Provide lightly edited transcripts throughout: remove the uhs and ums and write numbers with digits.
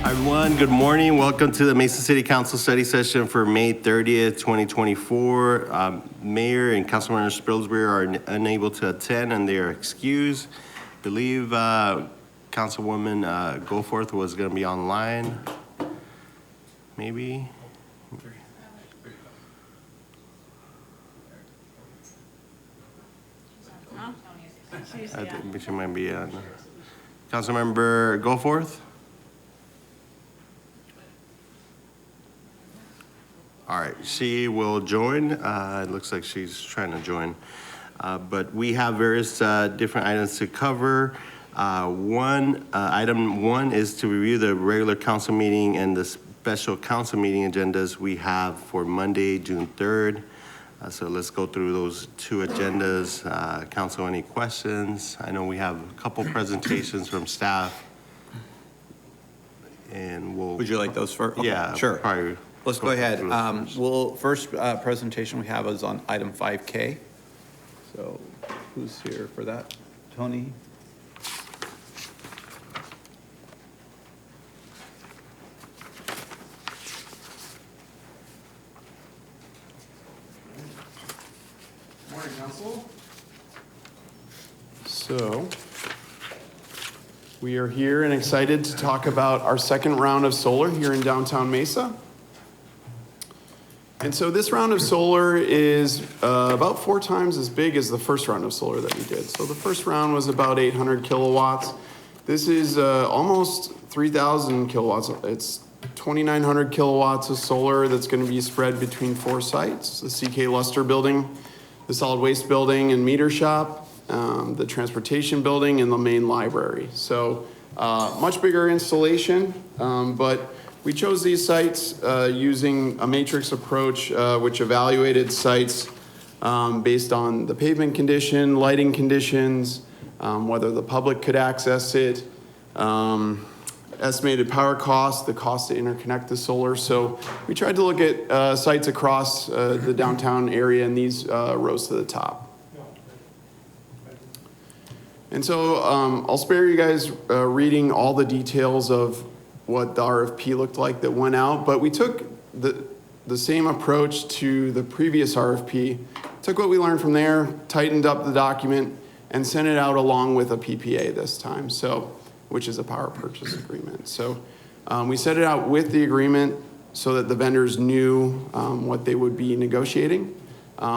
Hi everyone, good morning. Welcome to the Mesa City Council study session for May 30th, 2024. Mayor and Councilmember Spilsbury are unable to attend and they are excused. I believe Councilwoman Goforth was going to be online, maybe. I think she might be on. Councilmember Goforth? All right, she will join. It looks like she's trying to join. But we have various different items to cover. Item one is to review the regular council meeting and the special council meeting agendas we have for Monday, June 3rd. So let's go through those two agendas. Council, any questions? I know we have a couple presentations from staff. And we'll. Would you like those first? Okay. Yeah, sure. Probably. Let's go ahead. First presentation we have is on item 5K. So who's here for that? Tony? Morning, Council. So, we are here and excited to talk about our second round of solar here in downtown Mesa. And so this round of solar is about 4 times as big as the first round of solar that we did. So the first round was about 800 kilowatts. This is almost 3,000 kilowatts. It's 2,900 kilowatts of solar that's going to be spread between 4 sites: the CK Luster building, the solid waste building and meter shop, the transportation building, and the main library. So much bigger installation, but we chose these sites using a matrix approach, which evaluated sites based on the pavement condition, lighting conditions, whether the public could access it, estimated power cost, the cost to interconnect the solar. So we tried to look at sites across the downtown area, and these rose to the top. And so I'll spare you guys reading all the details of what the RFP looked like that went out, but we took the same approach to the previous RFP, took what we learned from there, tightened up the document, and sent it out along with a PPA this time, which is a power purchase agreement. So we set it out with the agreement so that the vendors knew what they would be negotiating.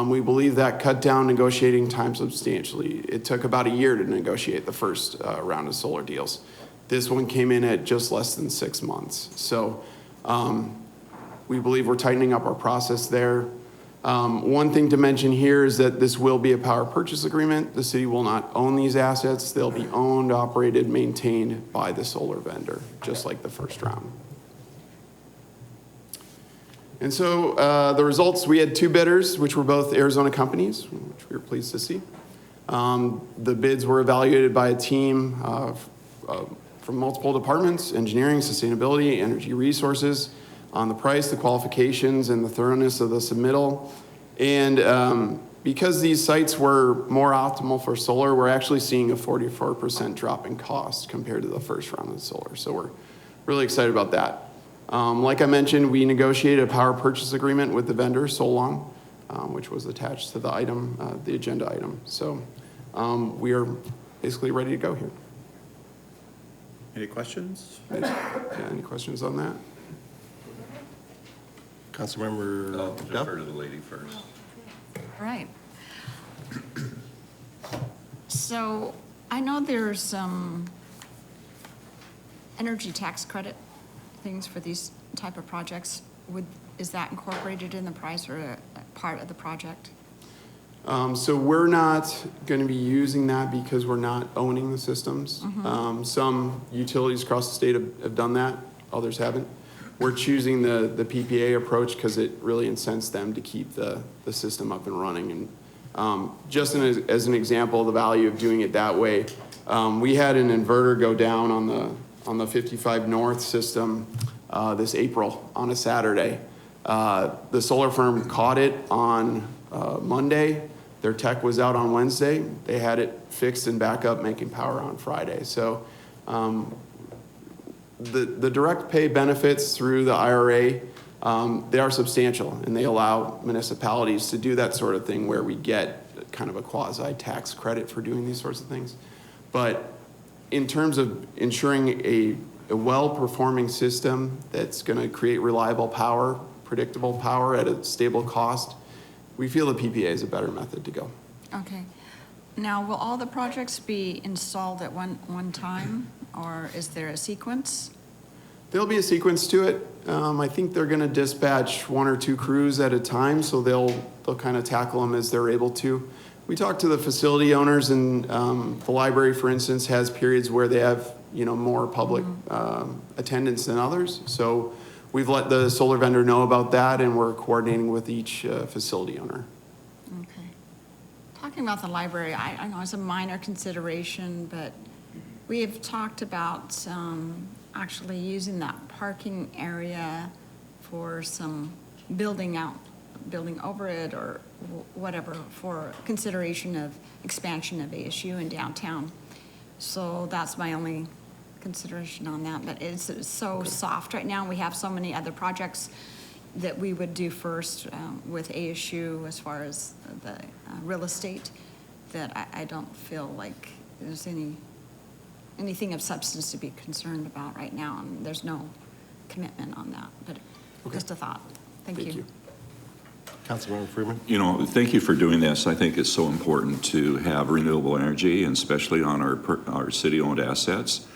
We believe that cut down negotiating time substantially. It took about a year to negotiate the first round of solar deals. This one came in at just less than 6 months. So we believe we're tightening up our process there. One thing to mention here is that this will be a power purchase agreement. The city will not own these assets. They'll be owned, operated, maintained by the solar vendor, just like the first round. And so the results, we had 2 bidders, which were both Arizona companies, which we were pleased to see. The bids were evaluated by a team from multiple departments: engineering, sustainability, energy resources, on the price, the qualifications, and the thoroughness of the submittal. And because these sites were more optimal for solar, we're actually seeing a 44% drop in cost compared to the first round of solar. So we're really excited about that. Like I mentioned, we negotiated a power purchase agreement with the vendor, Solon, which was attached to the item, the agenda item. So we are basically ready to go here. Any questions? Yeah, any questions on that? Councilmember I'll defer to the lady first. All right. So I know there's some energy tax credit things for these type of projects. Is that incorporated in the price or a part of the project? So we're not going to be using that because we're not owning the systems. Mm-hmm. Some utilities across the state have done that, others haven't. We're choosing the PPA approach because it really incents them to keep the system up and running. And just as an example of the value of doing it that way, we had an inverter go down on the 55 North system this April on a Saturday. The solar firm caught it on Monday. Their tech was out on Wednesday. They had it fixed and back up, making power on Friday. So the direct pay benefits through the IRA, they are substantial, and they allow municipalities to do that sort of thing where we get kind of a quasi-tax credit for doing these sorts of things. But in terms of ensuring a well-performing system that's going to create reliable power, predictable power at a stable cost, we feel the PPA is a better method to go. Okay. Now, will all the projects be installed at one time, or is there a sequence? There'll be a sequence to it. I think they're going to dispatch 1 or 2 crews at a time, so they'll kind of tackle them as they're able to. We talked to the facility owners, and the library, for instance, has periods where they have more public attendance than others. So we've let the solar vendor know about that, and we're coordinating with each facility owner. Okay. Talking about the library, I know it's a minor consideration, but we have talked about actually using that parking area for some building over it or whatever for consideration of expansion of ASU in downtown. So that's my only consideration on that, but it's so soft right now. We have so many other projects that we would do first with ASU as far as the real estate that I don't feel like there's anything of substance to be concerned about right now, and there's no commitment on that, but just a thought. Thank you. Councilmember Freeman? Thank you for doing this. I think it's so important to have renewable energy, and especially on our city-owned assets.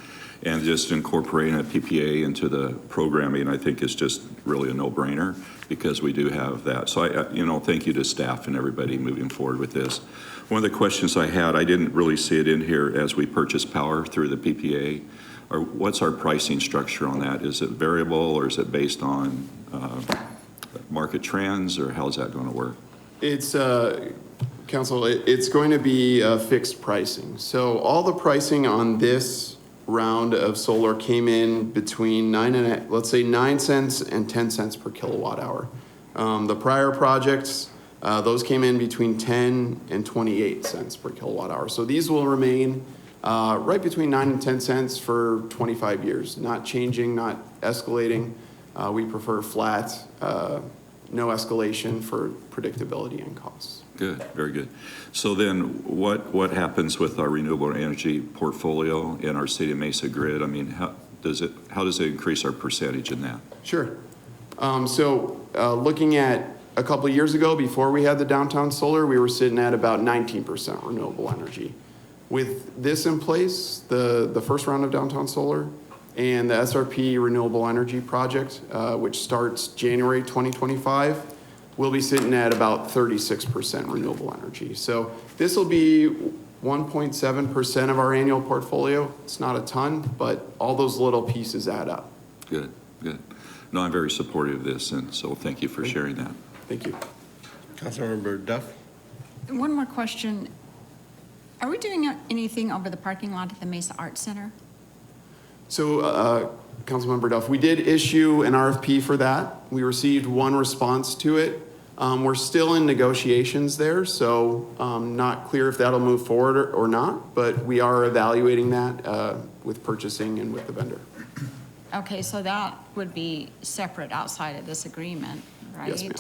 And just incorporating a PPA into the programming, I think, is just really a no-brainer because we do have that. So, thank you to staff and everybody moving forward with this. One of the questions I had, I didn't really see it in here as we purchase power through the PPA. Or what's our pricing structure on that? Is it variable or is it based on market trends, or how's that going to work? It's, Council, it's going to be fixed pricing. So all the pricing on this round of solar came in between 9 cents and 10 cents per kilowatt hour. The prior projects, those came in between 10 and 28 cents per kilowatt hour. So these will remain right between 9 and 10 cents for 25 years, not changing, not escalating. We prefer flat, no escalation for predictability and costs. Good, very good. So then what happens with our renewable energy portfolio in our City of Mesa grid? I mean, how does it increase our percentage in that? Sure. Looking at a couple of years ago, before we had the downtown solar, we were sitting at about 19% renewable energy. With this in place, the first round of downtown solar and the SRP renewable energy project, which starts January 2025, we'll be sitting at about 36% renewable energy. So this will be 1.7% of our annual portfolio. It's not a ton, but all those little pieces add up. Good, good. No, I'm very supportive of this, and so thank you for sharing that. Thank you. Councilmember Duff? One more question. Are we doing anything over the parking lot at the Mesa Arts Center? So, Councilmember Duff, we did issue an RFP for that. We received one response to it. We're still in negotiations there, so not clear if that'll move forward or not, but we are evaluating that with purchasing and with the vendor. Okay, so that would be separate outside of this agreement, right? Yes, ma'am.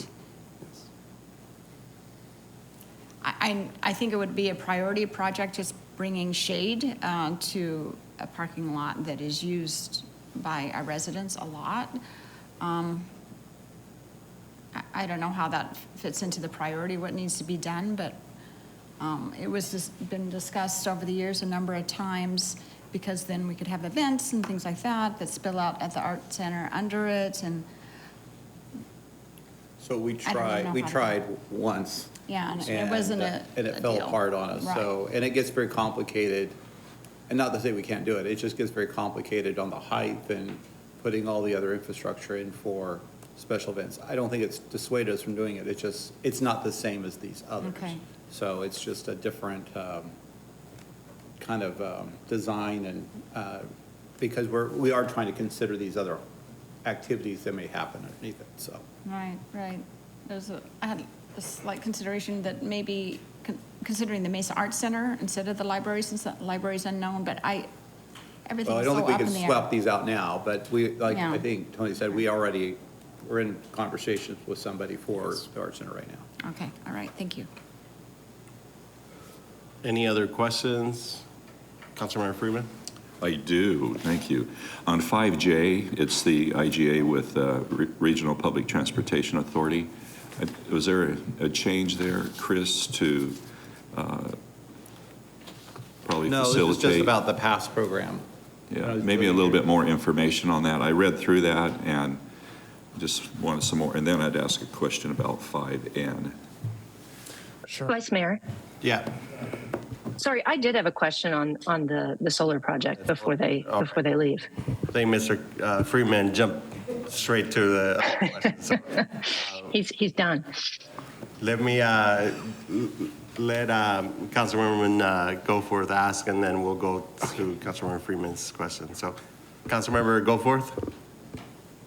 I think it would be a priority project, just bringing shade to a parking lot that is used by our residents a lot. I don't know how that fits into the priority, what needs to be done, but it was just been discussed over the years a number of times, because then we could have events and things like that spill out at the art center under it, and So we I don't know how to- tried once. yeah, and it wasn't a And it a fell deal. apart on us, Right. so, and it gets very complicated. And not to say we can't do it, it just gets very complicated on the height and putting all the other infrastructure in for special events. I don't think it's dissuaded us from doing it, it's not the same as these others. Okay. So it's just a different kind of design, and because we are trying to consider these other activities that may happen underneath it, so. Right, right. I had a slight consideration that maybe considering the Mesa Arts Center instead of the library, since the library's unknown, but everything's Well, I so don't think we up in can the air. swap these out now, but we, like, Yeah. I think Tony said, we're in conversations with somebody for the Art Center right now. Okay, all right, thank you. Any other questions? Councilmember Freeman? I do, thank you. On 5J, it's the IGA with Regional Public Transportation Authority. Was there a change there, Chris, to probably No, this is just facilitate? about the past program. Yeah, maybe a little bit more information on that. I read through that and just wanted some more. And then I'd ask a question about 5N. Vice Mayor, Yeah. sorry, I did have a question on the solar project before they leave. I think Mr. Freeman jumped straight to the question. So He's done. let me let Councilmember Goforth ask, and then we'll go to Councilmember Freeman's question. So, Councilmember Goforth?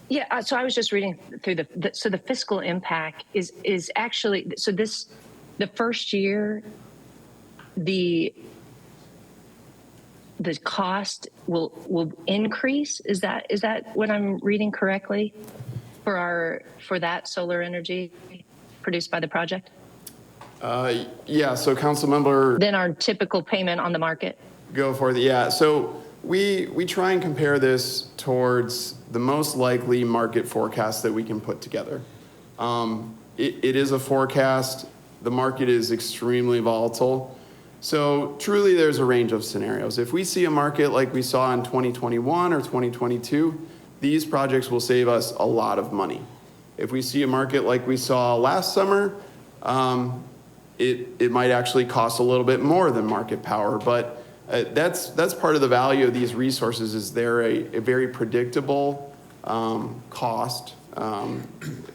Yeah, so I was just reading through so the fiscal impact is actually, so the first year, the cost will increase. Is that what I'm reading correctly for that solar energy produced by the project? Yeah, so Councilmember Than our typical payment on the market? Goforth, yeah. So we try and compare this towards the most likely market forecast that we can put together. It is a forecast. The market is extremely volatile. So truly there's a range of scenarios. If we see a market like we saw in 2021 or 2022, these projects will save us a lot of money. If we see a market like we saw last summer, it might actually cost a little bit more than market power, but that's part of the value of these resources is they're a very predictable cost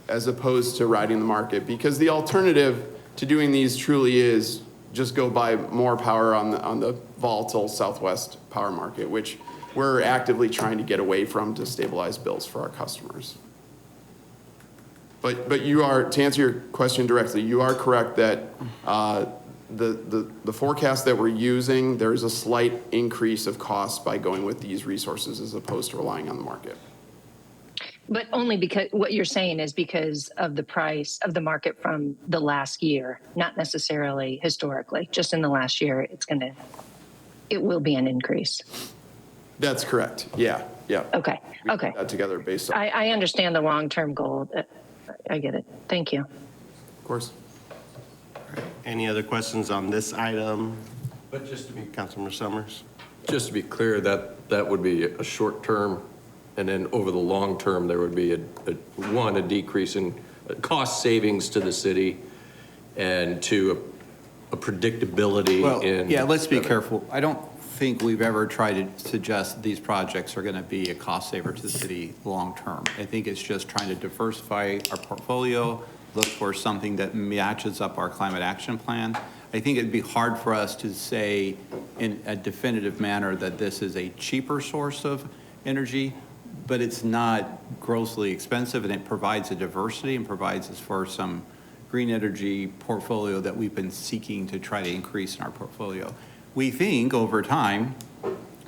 as opposed to riding the market, because the alternative to doing these truly is just go buy more power on the volatile Southwest power market, which we're actively trying to get away from to stabilize bills for our customers. But you are, to answer your question directly, you are correct that the forecast that we're using, there's a slight increase of cost by going with these resources as opposed to relying on the market. But only because what you're saying is because of the price of the market from the last year, not necessarily historically, just in the last year, it will be an increase. That's correct. Yeah. Okay. We Okay. put that together based on, I understand the long-term goal. I get it. Thank you. of course. Any other questions on this item? But just to be Councilmember Summers? clear, that would be a short term, and then over the long term, there would be a decrease in cost savings to the city, and two, a predictability Well, in. yeah, let's be careful. I don't think we've ever tried to suggest these projects are going to be a cost saver to the city long-term. I think it's just trying to diversify our portfolio, look for something that matches up our climate action plan. I think it'd be hard for us to say in a definitive manner that this is a cheaper source of energy, but it's not grossly expensive, and it provides a diversity and provides us for some green energy portfolio that we've been seeking to try to increase in our portfolio. We think over time,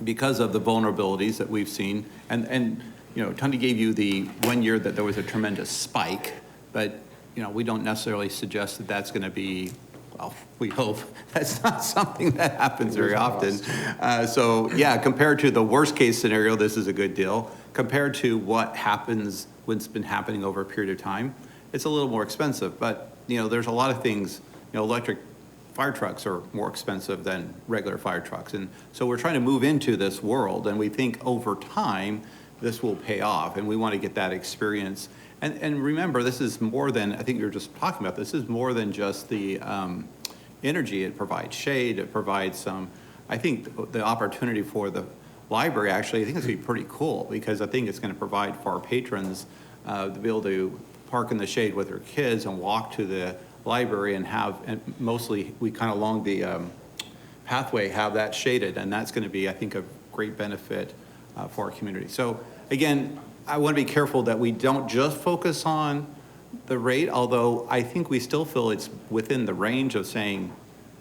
because of the vulnerabilities that we've seen, and you know, Tony gave you the 1 year that there was a tremendous spike, but you know, we don't necessarily suggest that that's going to be, well, we hope that's not something that happens very often. So yeah, compared to the worst case scenario, this is a good deal. Compared to what happens, what's been happening over a period of time, it's a little more expensive, but you know, there's a lot of things, you know, electric fire trucks are more expensive than regular fire trucks. And so we're trying to move into this world, and we think over time, this will pay off, and we want to get that experience. And remember, this is more than, I think you were just talking about, this is more than just the energy. It provides shade, it provides some, I think the opportunity for the library, actually, I think it's going to be pretty cool, because I think it's going to provide for our patrons to be able to park in the shade with their kids and walk to the library and have, and mostly we kind of along the pathway have that shaded, and that's going to be, I think, a great benefit for our community. So again, I want to be careful that we don't just focus on the rate, although I think we still feel it's within the range of saying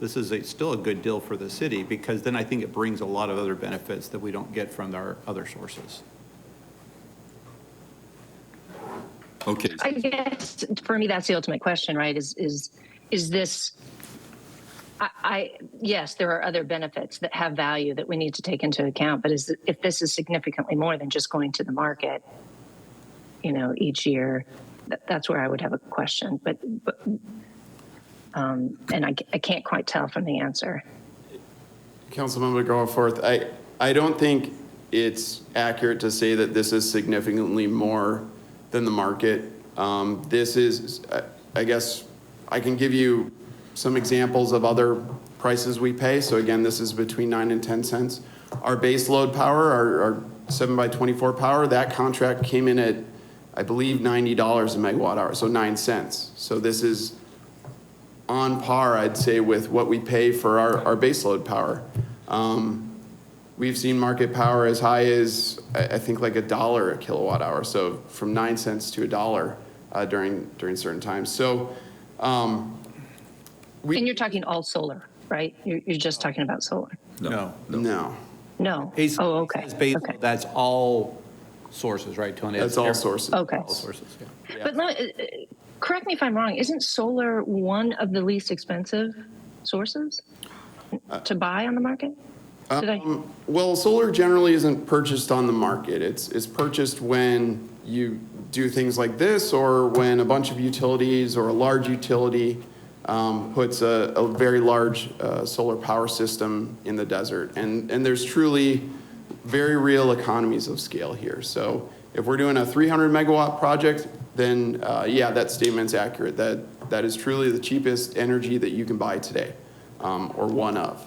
this is still a good deal for the city, because then I think it brings a lot of other benefits that we don't get from our other sources. Okay, I guess for me, that's the ultimate question, right? Is this, yes, there are other benefits that have value that we need to take into account, but if this is significantly more than just going to the market, each year, that's where I would have a question. But and I can't quite tell from the answer. Councilmember Goforth, I don't think it's accurate to say that this is significantly more than the market. This is, I guess, I can give you some examples of other prices we pay. So again, this is between 9 and 10 cents. Our base load power, our 7x24 power, that contract came in at, I believe, $90 a megawatt hour, so 9 cents. So this is on par, I'd say, with what we pay for our base load power. We've seen market power as high as, I think, like $1 a kilowatt hour. So from 9 cents to $1 during certain times. So And you're talking all solar, right? You're just talking about solar. No. no, No. Basically, Oh, okay. basically, that's all sources, right, Tony? that's all sources. Okay. All sources, yeah. But correct me if I'm wrong. Isn't solar one of the least expensive sources to buy on the market? Well, solar generally isn't purchased on the market. It's purchased when you do things like this, or when a bunch of utilities or a large utility puts a very large solar power system in the desert. And there's truly very real economies of scale here. So if we're doing a 300 megawatt project, then yeah, that statement's accurate. That is truly the cheapest energy that you can buy today, or one of.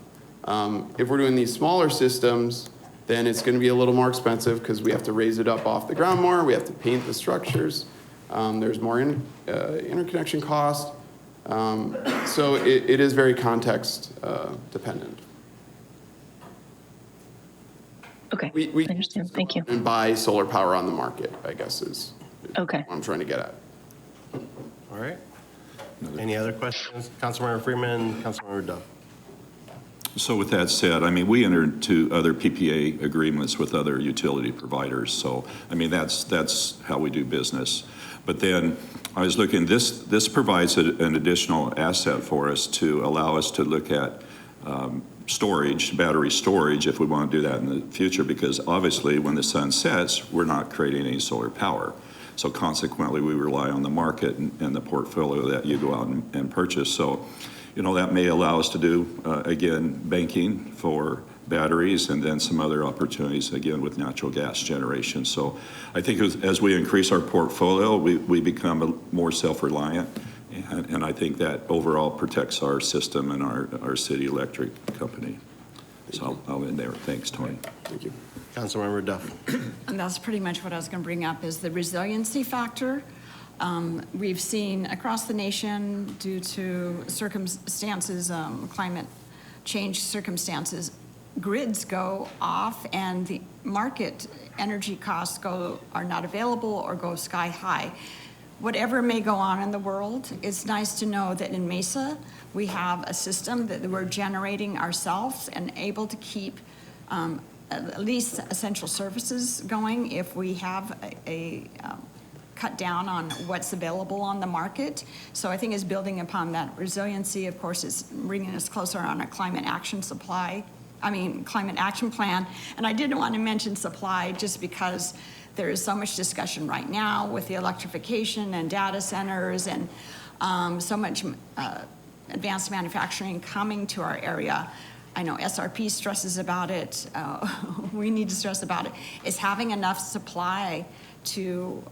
If we're doing these smaller systems, then it's going to be a little more expensive because we have to raise it up off the ground more. We have to paint the structures. There's more interconnection cost. So it is very context dependent. Okay. We I understand. Thank you. and buy solar power on the market, I guess is Okay. what I'm trying to get at. All right. Any other questions? Councilmember Freeman, Councilmember Duff. so with that said, I mean, we entered into other PPA agreements with other utility providers. So, I mean, that's how we do business. But then I was looking, this provides an additional asset for us to allow us to look at storage, battery storage, if we want to do that in the future, because obviously when the sun sets, we're not creating any solar power. So consequently, we rely on the market and the portfolio that you go out and purchase. So, that may allow us to do, again, banking for batteries and then some other opportunities, again, with natural gas generation. So I think as we increase our portfolio, we become more self-reliant. And I think that overall protects our system and our city electric company. So I'll end there. Thanks, Tony. Thank you. Councilmember Duff. And that's pretty much what I was going to bring up, is the resiliency factor. We've seen across the nation, due to circumstances, climate change circumstances, grids go off and the market energy costs are not available or go sky high. Whatever may go on in the world, it's nice to know that in Mesa, we have a system that we're generating ourselves and able to keep at least essential services going if we have a cut down on what's available on the market. So I think it's building upon that resiliency. Of course, it's bringing us closer on a climate action plan. And I didn't want to mention supply just because there is so much discussion right now with the electrification and data centers and so much advanced manufacturing coming to our area. I know SRP stresses about it. We need to stress about it. Is having enough supply to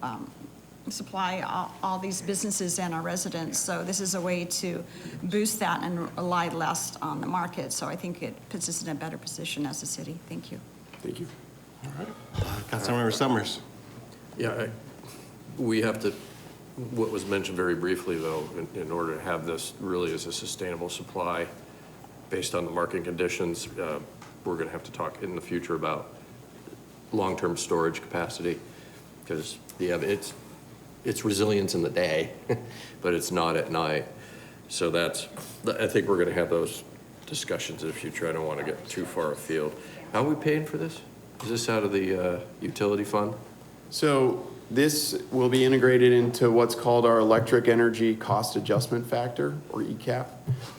supply all these businesses and our residents. So this is a way to boost that and rely less on the market. So I think it puts us in a better position as a city. Thank you. Thank you. Councilmember Summers. Yeah, we have to, what was mentioned very briefly, though, in order to have this really as a sustainable supply based on the market conditions, we're going to have to talk in the future about long-term storage capacity, because it's resilience in the day, but it's not at night. So I think we're going to have those discussions if you try to want to get too far afield. How are we paying for this? Is this out of the utility fund? So this will be integrated into what's called our electric energy cost adjustment factor, or ECAP,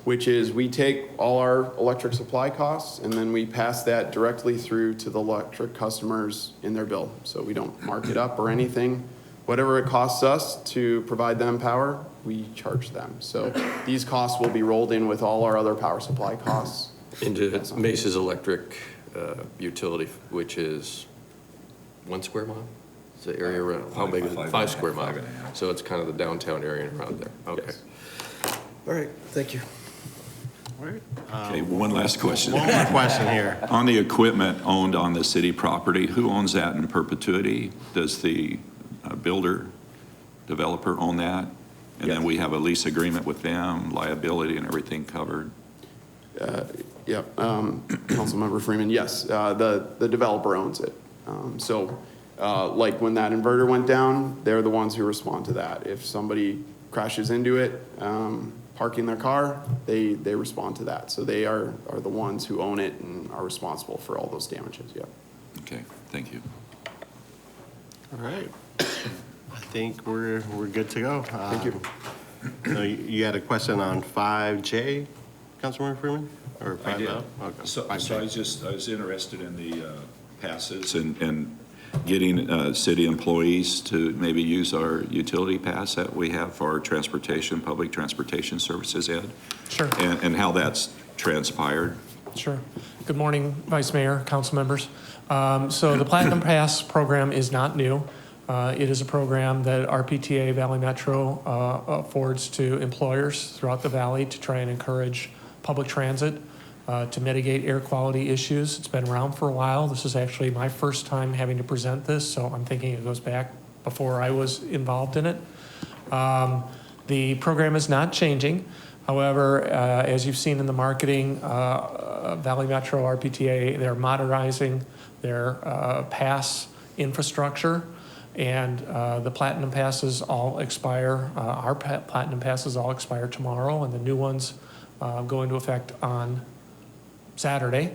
which is we take all our electric supply costs and then we pass that directly through to the electric customers in their bill. So we don't mark it up or anything. Whatever it costs us to provide them power, we charge them. So these costs will be rolled in with all our other power supply costs. Into Mesa's electric utility, which is 1 square mile? Is the area around, how big is it? 5 square mile. So it's kind of the downtown area around there. Okay. Yes. All right, thank you. Okay, one last question. One more question here. On the equipment owned on the city property, who owns that in perpetuity? Does the builder, developer own that? And then Yes. we have a lease agreement with them, liability and everything covered? Yep, Councilmember Freeman, yes, the developer owns it. Like when that inverter went down, they're the ones who respond to that. If somebody crashes into it, parking their car, they respond to that. So they are the ones who own it and are responsible for all those damages, yep. Okay, thank you. All right. I think we're good to go. Thank you. No, you had a question on 5J, Councilmember Freeman? Or 5L? Okay, So 5J. I was interested in the passes and getting city employees to maybe use our utility pass that we have for our transportation, public transportation services, Ed? Sure. And how that's transpired. Sure. Good morning, Vice Mayor, council members. So the Platinum Pass program is not new. It is a program that RPTA Valley Metro affords to employers throughout the valley to try and encourage public transit to mitigate air quality issues. It's been around for a while. This is actually my first time having to present this, so I'm thinking it goes back before I was involved in it. The program is not changing. However, as you've seen in the marketing, Valley Metro, RPTA, they're modernizing their pass infrastructure, and the Platinum Passes all expire. Our Platinum Passes all expire tomorrow, and the new ones go into effect on Saturday.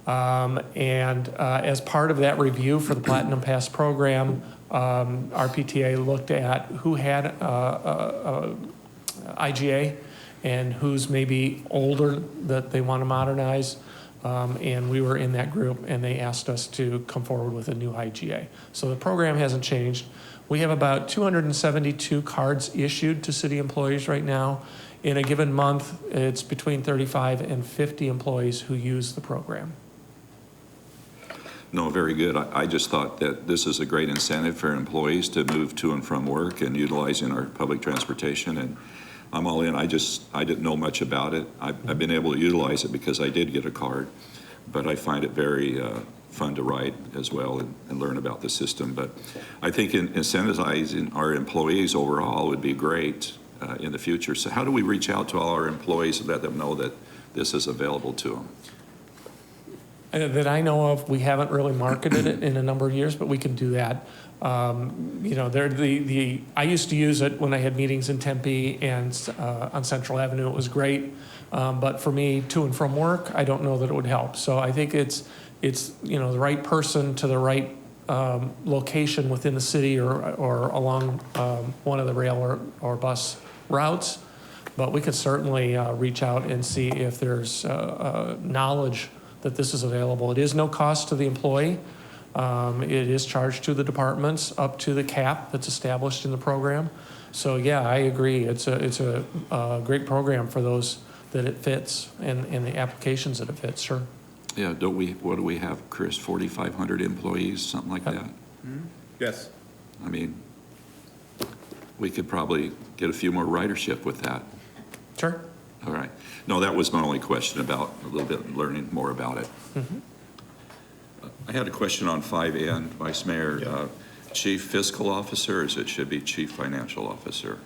As part of that review for the Platinum Pass program, RPTA looked at who had IGA and who's maybe older that they want to modernize. And we were in that group, and they asked us to come forward with a new IGA. So the program hasn't changed. We have about 272 cards issued to city employees right now. In a given month, it's between 35 and 50 employees who use the program. No, very good. I just thought that this is a great incentive for employees to move to and from work and utilizing our public transportation, and I'm all in. I didn't know much about it. I've been able to utilize it because I did get a card, but I find it very fun to ride as well and learn about the system. But I think incentivizing our employees overall would be great in the future. So how do we reach out to all our employees and let them know that this is available to them? That I know of, we haven't really marketed it in a number of years, but we can do that. You know, I used to use it when I had meetings in Tempe and on Central Avenue. It was great, but for me, to and from work, I don't know that it would help. So I think it's you know, the right person to the right location within the city or along one of the rail or bus routes. But we could certainly reach out and see if there's knowledge that this is available. It is no cost to the employee. It is charged to the departments up to the cap that's established in the program. So yeah, I agree. It's a great program for those that it fits and the applications that it fits, sure. Yeah, what do we have, Chris, 4,500 employees, something like that? Yes. I mean, we could probably get a few more ridership with that. Sure. All right. No, that was my only question about a little bit learning more about it. Mm-hmm. I had a question on 5N, Vice Mayor. Chief Fiscal Officer, or it should be Chief Financial Officer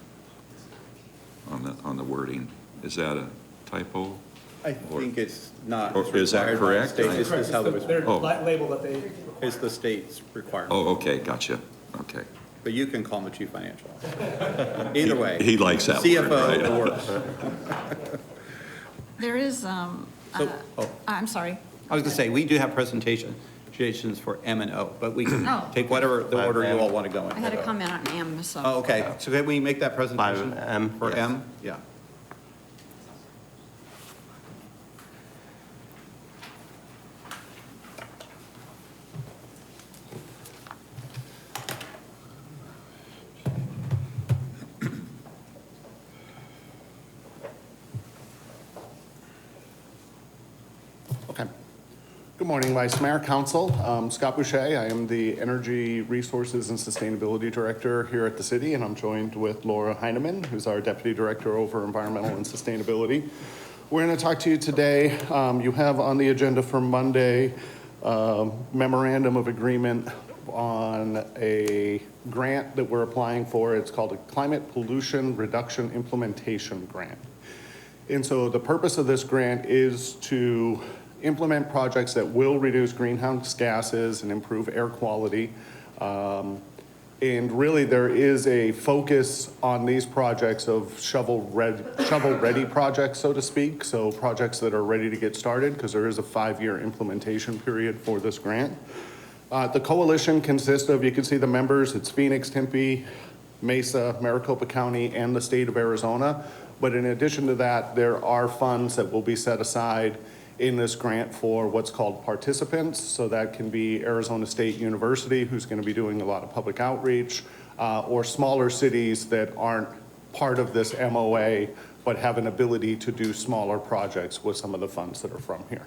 on the wording? Is that a typo? I think it's not. Or is that required by the correct? state. It's just how it was, Oh. label that they. it's the state's requirement. Oh, okay, gotcha. Okay. But you can call him the chief financial officer. Either way. He likes that word, CFO right? works. There is a I'm sorry. I was gonna say, we do have presentations for M and O, but we can Oh. take whatever the order you all want to go in. I had a comment on M, so. Oh, okay, so can we make that presentation? 5M, For yes. M? Yeah. Okay. Good morning, Vice Mayor, Council. Scott Boucher. I am the Energy Resources and Sustainability Director here at the city, and I'm joined with Laura Heineman, who's our Deputy Director over Environmental and Sustainability. We're going to talk to you today. You have on the agenda for Monday memorandum of agreement on a grant that we're applying for. It's called a Climate Pollution Reduction Implementation Grant. And so the purpose of this grant is to implement projects that will reduce greenhouse gases and improve air quality. And really there is a focus on these projects of shovel-ready projects, so to speak. So projects that are ready to get started, because there is a 5-year implementation period for this grant. The coalition consists of, you can see the members, it's Phoenix, Tempe, Mesa, Maricopa County, and the state of Arizona. But in addition to that, there are funds that will be set aside in this grant for what's called participants. So that can be Arizona State University, who's going to be doing a lot of public outreach, or smaller cities that aren't part of this MOA, but have an ability to do smaller projects with some of the funds that are from here.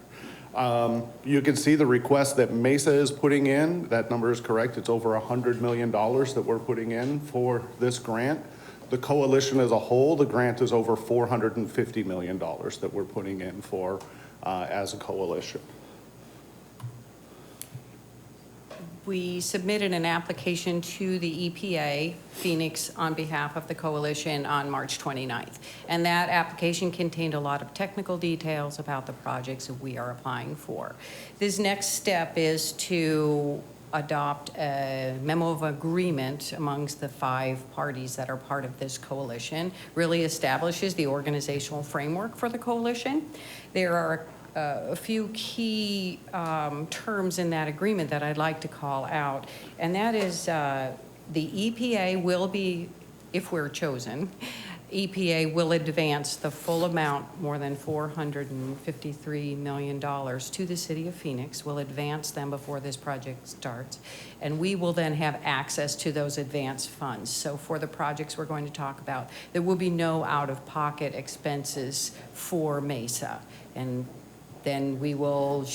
You can see the request that Mesa is putting in. That number is correct. It's over $100 million that we're putting in for this grant. The coalition as a whole, the grant is over $450 million that we're putting in for as a coalition. We submitted an application to the EPA, Phoenix, on behalf of the coalition on March 29th. And that application contained a lot of technical details about the projects that we are applying for. This next step is to adopt a memo of agreement amongst the 5 parties that are part of this coalition, really establishes the organizational framework for the coalition. There are a few key terms in that agreement that I'd like to call out, and that is the EPA will be, if we're chosen, EPA will advance the full amount, more than $453 million, to the city of Phoenix. We'll advance them before this project starts, and we will then have access to those advanced funds. So for the projects we're going to talk about, there will be no out-of-pocket expenses for Mesa, and then we will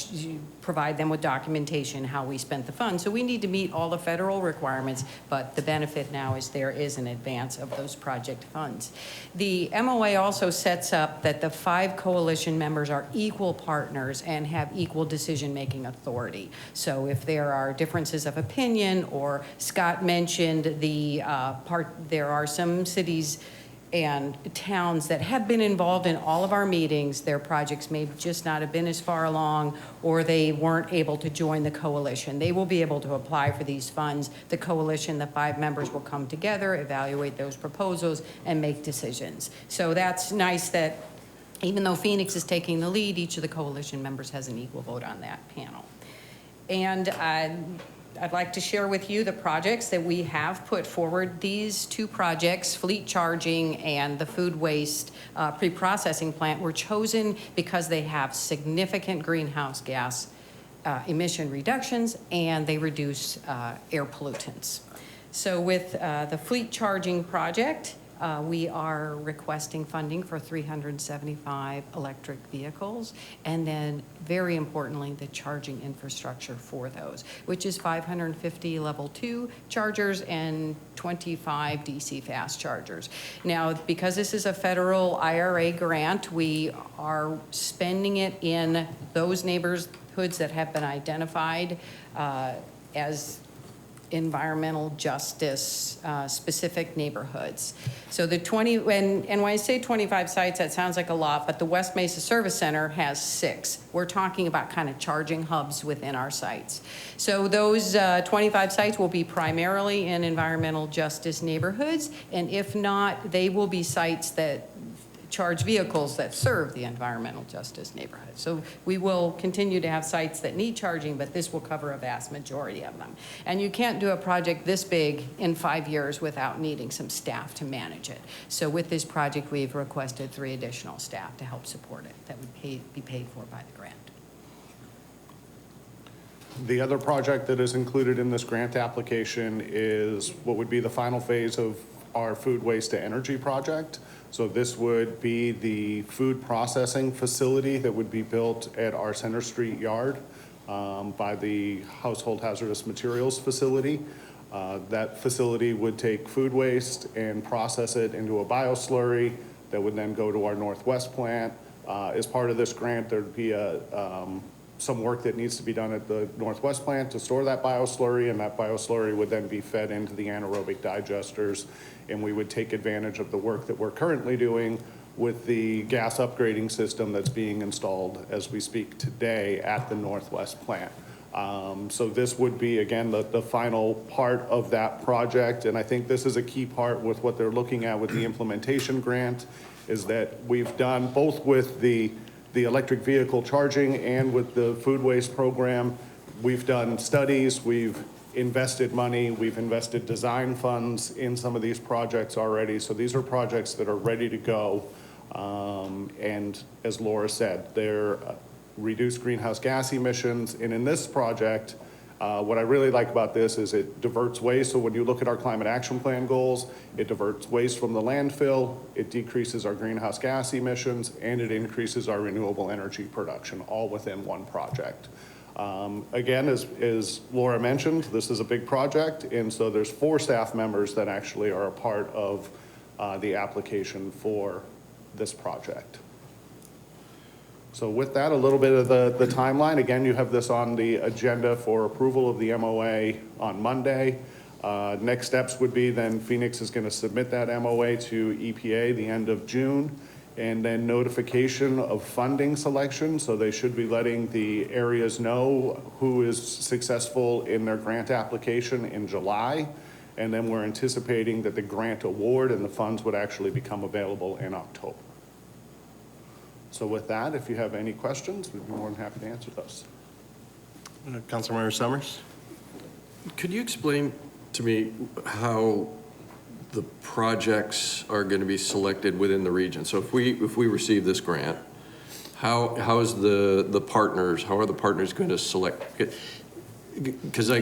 provide them with documentation how we spent the funds. So we need to meet all the federal requirements, but the benefit now is there is an advance of those project funds. The MOA also sets up that the 5 coalition members are equal partners and have equal decision-making authority. So if there are differences of opinion, or Scott mentioned there are some cities and towns that have been involved in all of our meetings, their projects may just not have been as far along, or they weren't able to join the coalition. They will be able to apply for these funds. The coalition, the 5 members will come together, evaluate those proposals, and make decisions. So that's nice that even though Phoenix is taking the lead, each of the coalition members has an equal vote on that panel. And I'd like to share with you the projects that we have put forward. These 2 projects, fleet charging and the food waste pre-processing plant, were chosen because they have significant greenhouse gas emission reductions, and they reduce air pollutants. So with the fleet charging project, we are requesting funding for 375 electric vehicles, and then very importantly, the charging infrastructure for those, which is 550 level 2 chargers and 25 DC fast chargers. Now, because this is a federal IRA grant, we are spending it in those neighborhoods that have been identified as environmental justice specific neighborhoods. So the 20, and when I say 25 sites, that sounds like a lot, but the West Mesa Service Center has 6. We're talking about kind of charging hubs within our sites. So those 25 sites will be primarily in environmental justice neighborhoods, and if not, they will be sites that charge vehicles that serve the environmental justice neighborhood. So we will continue to have sites that need charging, but this will cover a vast majority of them. And you can't do a project this big in 5 years without needing some staff to manage it. So with this project, we've requested 3 additional staff to help support it that would be paid for by the grant. The other project that is included in this grant application is what would be the final phase of our food waste to energy project. So this would be the food processing facility that would be built at our Center Street yard by the Household Hazardous Materials Facility. That facility would take food waste and process it into a bioslurry that would then go to our Northwest plant. As part of this grant, there'd be some work that needs to be done at the Northwest plant to store that bioslurry, and that bioslurry would then be fed into the anaerobic digesters, and we would take advantage of the work that we're currently doing with the gas upgrading system that's being installed as we speak today at the Northwest plant. So this would be, again, the final part of that project, and I think this is a key part with what they're looking at with the implementation grant, is that we've done both with the electric vehicle charging and with the food waste program. We've done studies, we've invested money, we've invested design funds in some of these projects already. So these are projects that are ready to go. And as Laura said, they're reduced greenhouse gas emissions. And in this project, what I really like about this is it diverts waste. So when you look at our climate action plan goals, it diverts waste from the landfill, it decreases our greenhouse gas emissions, and it increases our renewable energy production, all within one project. Again, as Laura mentioned, this is a big project, and so there's 4 staff members that actually are a part of the application for this project. So with that, a little bit of the timeline. Again, you have this on the agenda for approval of the MOA on Monday. Next steps would be then Phoenix is going to submit that MOA to EPA the end of June, and then notification of funding selection. So they should be letting the areas know who is successful in their grant application in July. And then we're anticipating that the grant award and the funds would actually become available in October. So with that, if you have any questions, we'd be more than happy to answer those. Councilmember Summers? Could you explain to me how the projects are going to be selected within the region? So if we receive this grant, how is the partners, how are the partners going to select? Because I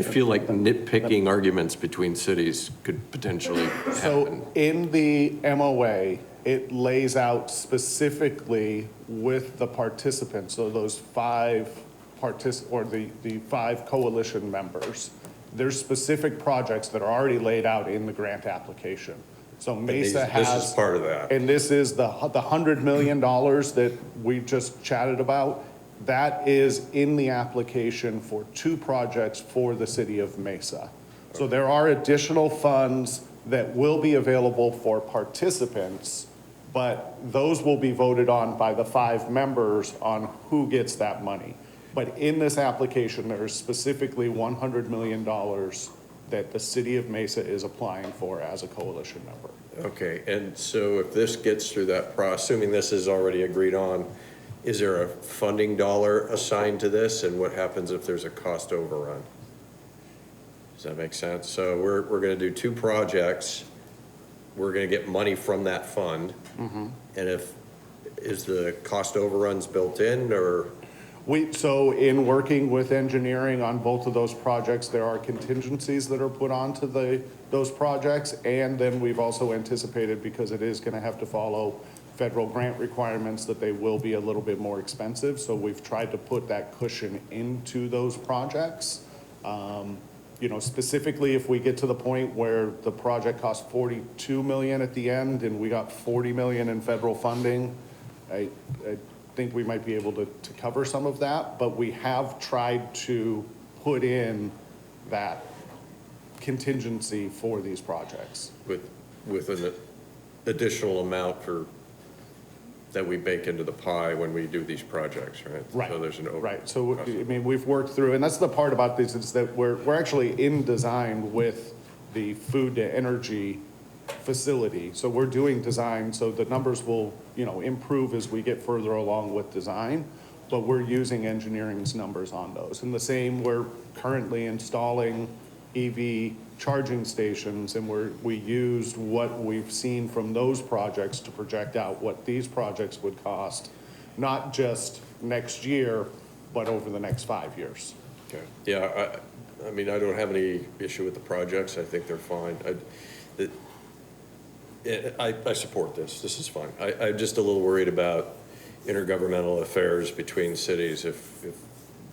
feel like nitpicking arguments between cities could potentially happen. So in the MOA, it lays out specifically with the participants, so those 5 the 5 coalition members, there's specific projects that are already laid out in the grant application. So Mesa has. This is part of that. And this is the $100 million that we just chatted about. That is in the application for 2 projects for the city of Mesa. So there are additional funds that will be available for participants, but those will be voted on by the 5 members on who gets that money. But in this application, there is specifically $100 million that the city of Mesa is applying for as a coalition member. Okay, and so if this gets through that process, assuming this is already agreed on, is there a funding dollar assigned to this, and what happens if there's a cost overrun? Does that make sense? So we're going to do 2 projects. We're going to get money from that fund. Mm-hmm. And is the cost overruns built in, or? So in working with engineering on both of those projects, there are contingencies that are put onto those projects. And then we've also anticipated, because it is going to have to follow federal grant requirements, that they will be a little bit more expensive. So we've tried to put that cushion into those projects. Specifically, if we get to the point where the project costs $42 million at the end and we got $40 million in federal funding, I think we might be able to cover some of that, but we have tried to put in that contingency for these projects. With an additional amount that we bake into the pie when we do these projects, right? Right. So there's an over. Right. So, we've worked through, and that's the part about this, is that we're actually in design with the food to energy facility. So we're doing design, so the numbers will, improve as we get further along with design, but we're using engineering's numbers on those. And the same, we're currently installing EV charging stations, and we used what we've seen from those projects to project out what these projects would cost, not just next year, but over the next 5 years. Okay. Yeah, I mean, I don't have any issue with the projects. I think they're fine. I support this. This is fine. I'm just a little worried about intergovernmental affairs between cities. If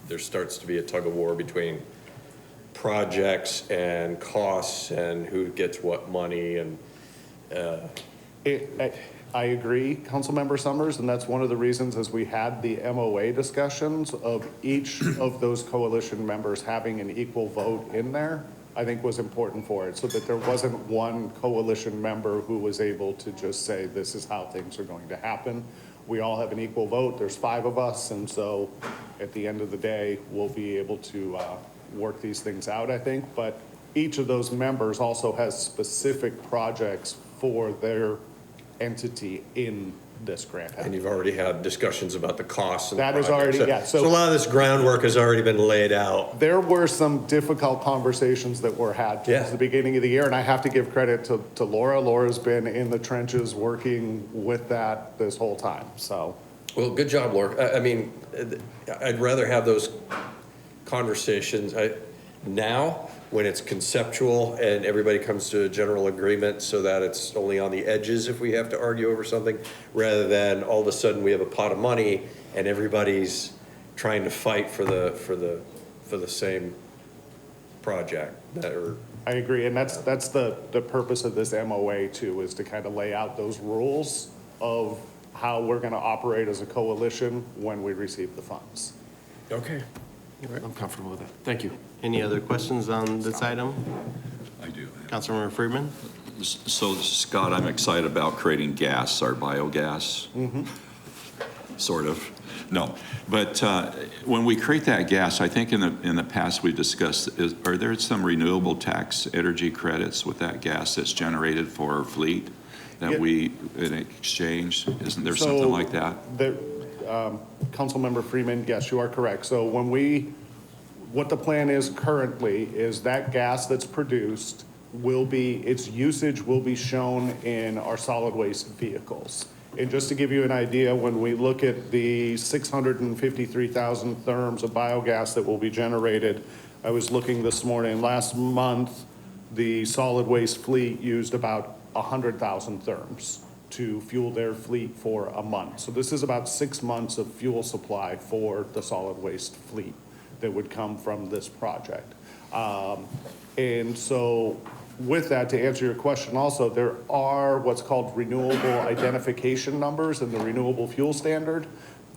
there starts to be a tug of war between projects and costs and who gets what money and, I agree, Councilmember Summers, and that's one of the reasons as we had the MOA discussions of each of those coalition members having an equal vote in there, I think was important for it, so that there wasn't one coalition member who was able to just say, this is how things are going to happen. We all have an equal vote, there's 5 of us, and so at the end of the day, we'll be able to work these things out, I think, but each of those members also has specific projects for their entity in this grant. and you've already had discussions about the costs and the That is projects. already, yeah, So a so lot of this groundwork has already been laid out. there were some difficult conversations that were had Yeah. towards the beginning of the year, and I have to give credit to Laura. Laura's been in the trenches working with that this whole time, so. Well, good job, Laura. I mean, I'd rather have those conversations now when it's conceptual and everybody comes to a general agreement so that it's only on the edges if we have to argue over something, rather than all of a sudden we have a pot of money and everybody's trying to fight for the same project I agree, and that's the purpose of this MOA too, is to kind of lay out those rules of how we're gonna operate as a coalition when we receive the funds. Okay. I'm comfortable with that. Thank you. Any other questions on this item? I do. Councilmember Freeman? So Scott, I'm excited about creating gas, our biogas. Sort of. No, but when we create that gas, I think in the past we discussed, are there some renewable tax energy credits with that gas that's generated for our fleet that Yeah. we in exchange? Isn't there something like that? Councilmember Freeman, yes, you are correct. So what the plan is currently is that gas that's produced its usage will be shown in our solid waste vehicles. And just to give you an idea, when we look at the 653,000 therms of biogas that will be generated, I was looking this morning, last month, the solid waste fleet used about 100,000 therms to fuel their fleet for a month. So this is about 6 months of fuel supply for the solid waste fleet that would come from this project. And so with that, to answer your question also, there are what's called renewable identification numbers in the renewable fuel standard,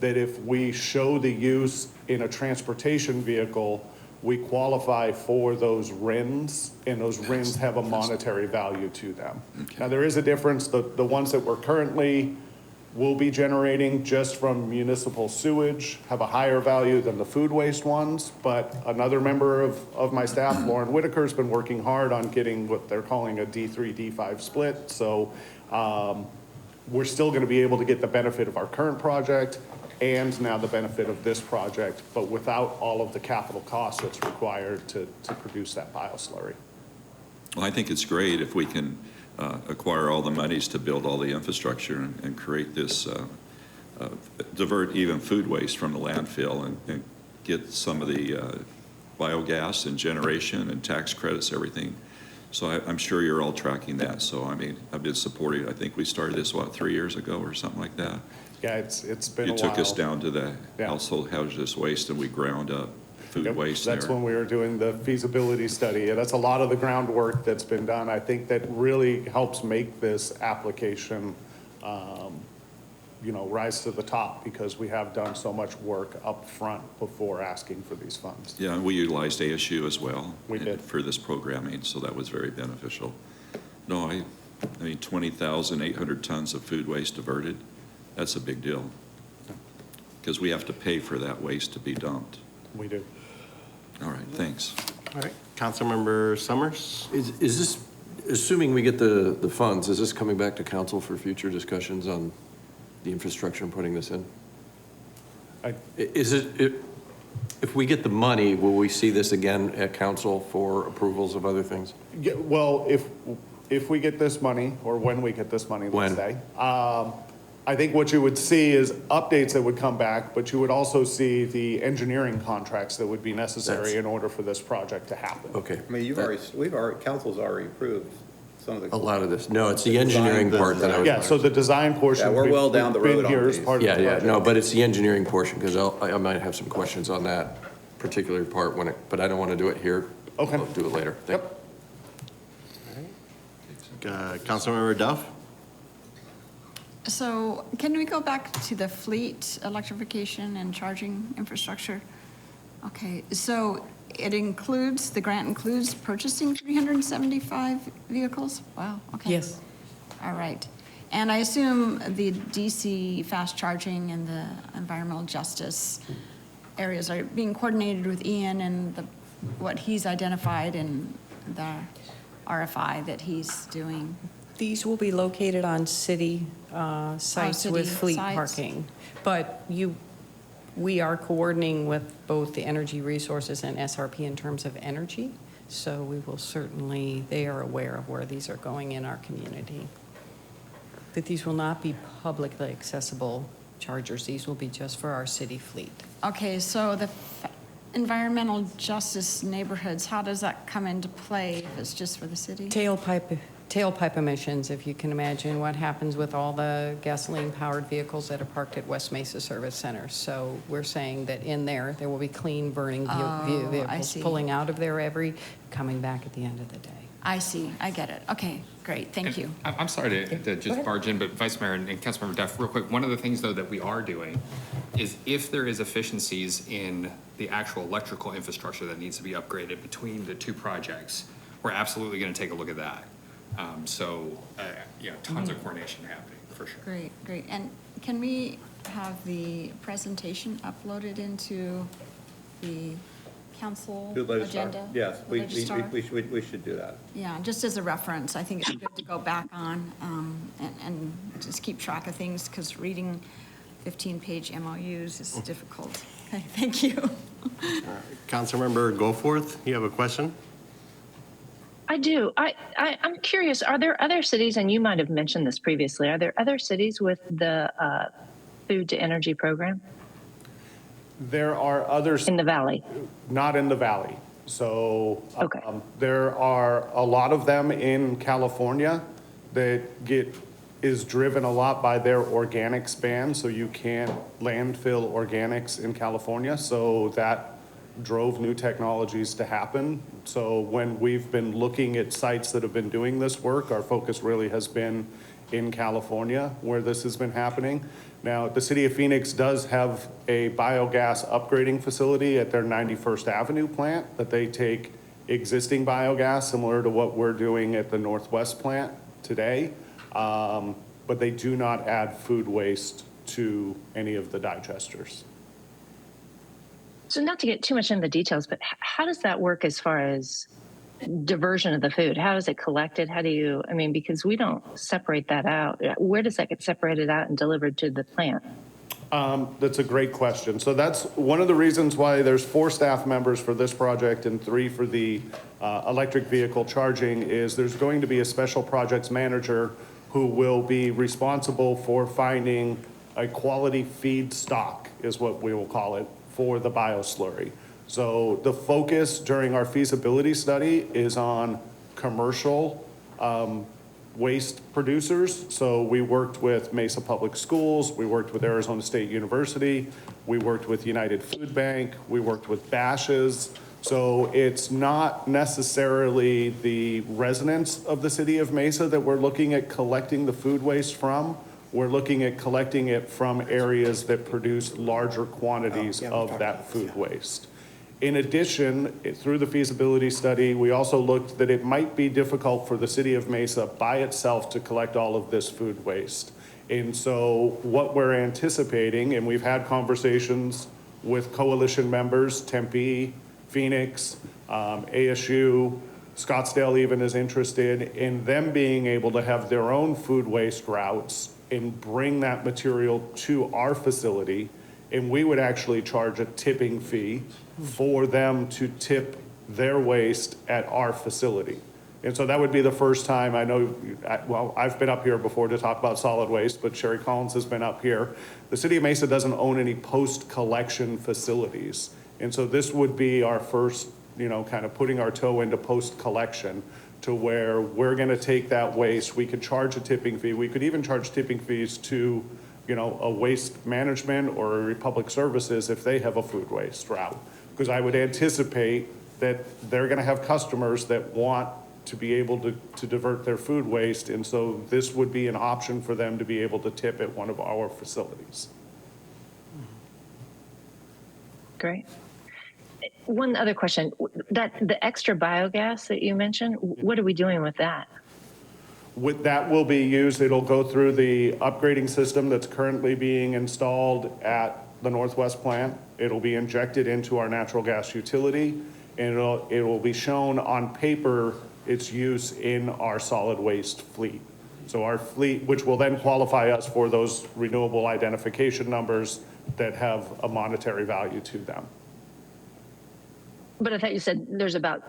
that if we show the use in a transportation vehicle, we qualify for those RINs, and those RINs have a monetary value to them. Now, there is a difference. The ones that we're currently will be generating just from municipal sewage have a higher value than the food waste ones, but another member of my staff, Lauren Whitaker, has been working hard on getting what they're calling a D3, D5 split. So we're still gonna be able to get the benefit of our current project and now the benefit of this project, but without all of the capital costs that's required to produce that bioslurry. Well, I think it's great if we can acquire all the monies to build all the infrastructure and create this, divert even food waste from the landfill and get some of the biogas and generation and tax credits, everything. So I'm sure you're all tracking that. So, I mean, I've been supporting, I think we started this, 3 years ago or something like that? Yeah, it's been a You while. took us down to the Yeah. household hazardous waste and we ground up food Yep, waste there. that's when we were doing the feasibility study. And that's a lot of the groundwork that's been done. I think that really helps make this application, rise to the top, because we have done so much work up front before asking for these funds. Yeah, and we utilized ASU as well. We did. For this programming, so that was very beneficial. No, I mean, 20,800 tons of food waste diverted, that's a big deal. Because we have to pay for that waste to be dumped. We do. All right, thanks. All right. Councilmember Summers? Is this Assuming we get the funds, is this coming back to council for future discussions on the infrastructure and putting this in? Is it, if we get the money, will we see this again at council for approvals of other things? Yeah, well, if we get this money, or when we get this money, let's say, I think what you would see is updates that would come back, but you would also see the engineering contracts that would be necessary in order for this project to happen. Okay. I mean, council's already approved some of the. A lot of this. No, it's the engineering part that I was. Yeah, so the design portion. Yeah, we're well down the road been on here as these. part of the Yeah, project. no, but it's the engineering portion, because I might have some questions on that particular part but I don't want to do it here. Okay. I'll do it later. Yep. Councilmember Duff? So can we go back to the fleet electrification and charging infrastructure? Okay, so the grant includes purchasing 375 vehicles? Wow, okay. Yes. All right. And I assume the DC fast charging and the environmental justice areas are being coordinated with Ian and what he's identified in the RFI that he's doing. These will be located on city sites city with fleet sites. parking. But we are coordinating with both the Energy Resources and SRP in terms of energy. So we will certainly, they are aware of where these are going in our community. But these will not be publicly accessible chargers. These will be just for our city fleet. Okay, so the environmental justice neighborhoods, how does that come into play if it's just for the city? Tailpipe emissions, if you can imagine what happens with all the gasoline-powered vehicles that are parked at West Mesa Service Center. So we're saying that in there will be clean burning I vehicles see. pulling out of there coming back at the end of the day. I see, I get it. Okay, great, thank you. I'm sorry to just barge in, but Vice Mayor and Councilmember Duff, real quick, one of the things though that we are doing is if there is efficiencies in the actual electrical infrastructure that needs to be upgraded between the two projects, we're absolutely going to take a look at that. Tons of coordination happening, for sure. Great, great. And can we have the presentation uploaded into the council Do Legistar. agenda? Yes, The we Legistar? should do that. Yeah, just as a reference, I think it's good to go back on and just keep track of things, because reading 15-page MOUs is difficult. Okay, thank you. Councilmember Goforth, you have a question? I do. I'm curious, are there other cities, and you might have mentioned this previously, are there other cities with the food to energy program There are others. in the valley? Not in the valley. So Okay. there are a lot of them in California that is driven a lot by their organics ban. So you can't landfill organics in California. So that drove new technologies to happen. So when we've been looking at sites that have been doing this work, our focus really has been in California where this has been happening. Now, the city of Phoenix does have a biogas upgrading facility at their 91st Avenue plant that they take existing biogas, similar to what we're doing at the Northwest plant today. But they do not add food waste to any of the digesters. So not to get too much into the details, but how does that work as far as diversion of the food? How is it collected? Because we don't separate that out. Where does that get separated out and delivered to the plant? That's a great question. So that's one of the reasons why there's 4 staff members for this project and 3 for the electric vehicle charging is there's going to be a special projects manager who will be responsible for finding a quality feedstock, is what we will call it, for the bioslurry. So the focus during our feasibility study is on commercial waste producers. So we worked with Mesa Public Schools, we worked with Arizona State University, we worked with United Food Bank, we worked with Bashas. So it's not necessarily the residents of the city of Mesa that we're looking at collecting the food waste from. We're looking at collecting it from areas that produce larger quantities of that food waste. In addition, through the feasibility study, we also looked that it might be difficult for the city of Mesa by itself to collect all of this food waste. And so what we're anticipating, and we've had conversations with coalition members, Tempe, Phoenix, ASU, Scottsdale even is interested in them being able to have their own food waste routes and bring that material to our facility. And we would actually charge a tipping fee for them to tip their waste at our facility. And so that would be the first time, I know, well, I've been up here before to talk about solid waste, but Sherry Collins has been up here. The city of Mesa doesn't own any post-collection facilities. And so this would be our first, kind of putting our toe into post-collection to where we're gonna take that waste, we could charge a tipping fee, we could even charge tipping fees to, a waste management or a Republic Services if they have a food waste route. Because I would anticipate that they're gonna have customers that want to be able to divert their food waste, and so this would be an option for them to be able to tip at one of our facilities. Great. One other question, that the extra biogas that you mentioned, what are we doing with that? That will be used, it'll go through the upgrading system that's currently being installed at the Northwest plant. It'll be injected into our natural gas utility, and it will be shown on paper its use in our solid waste fleet. So our fleet, which will then qualify us for those renewable identification numbers that have a monetary value to them. But I thought you said there's about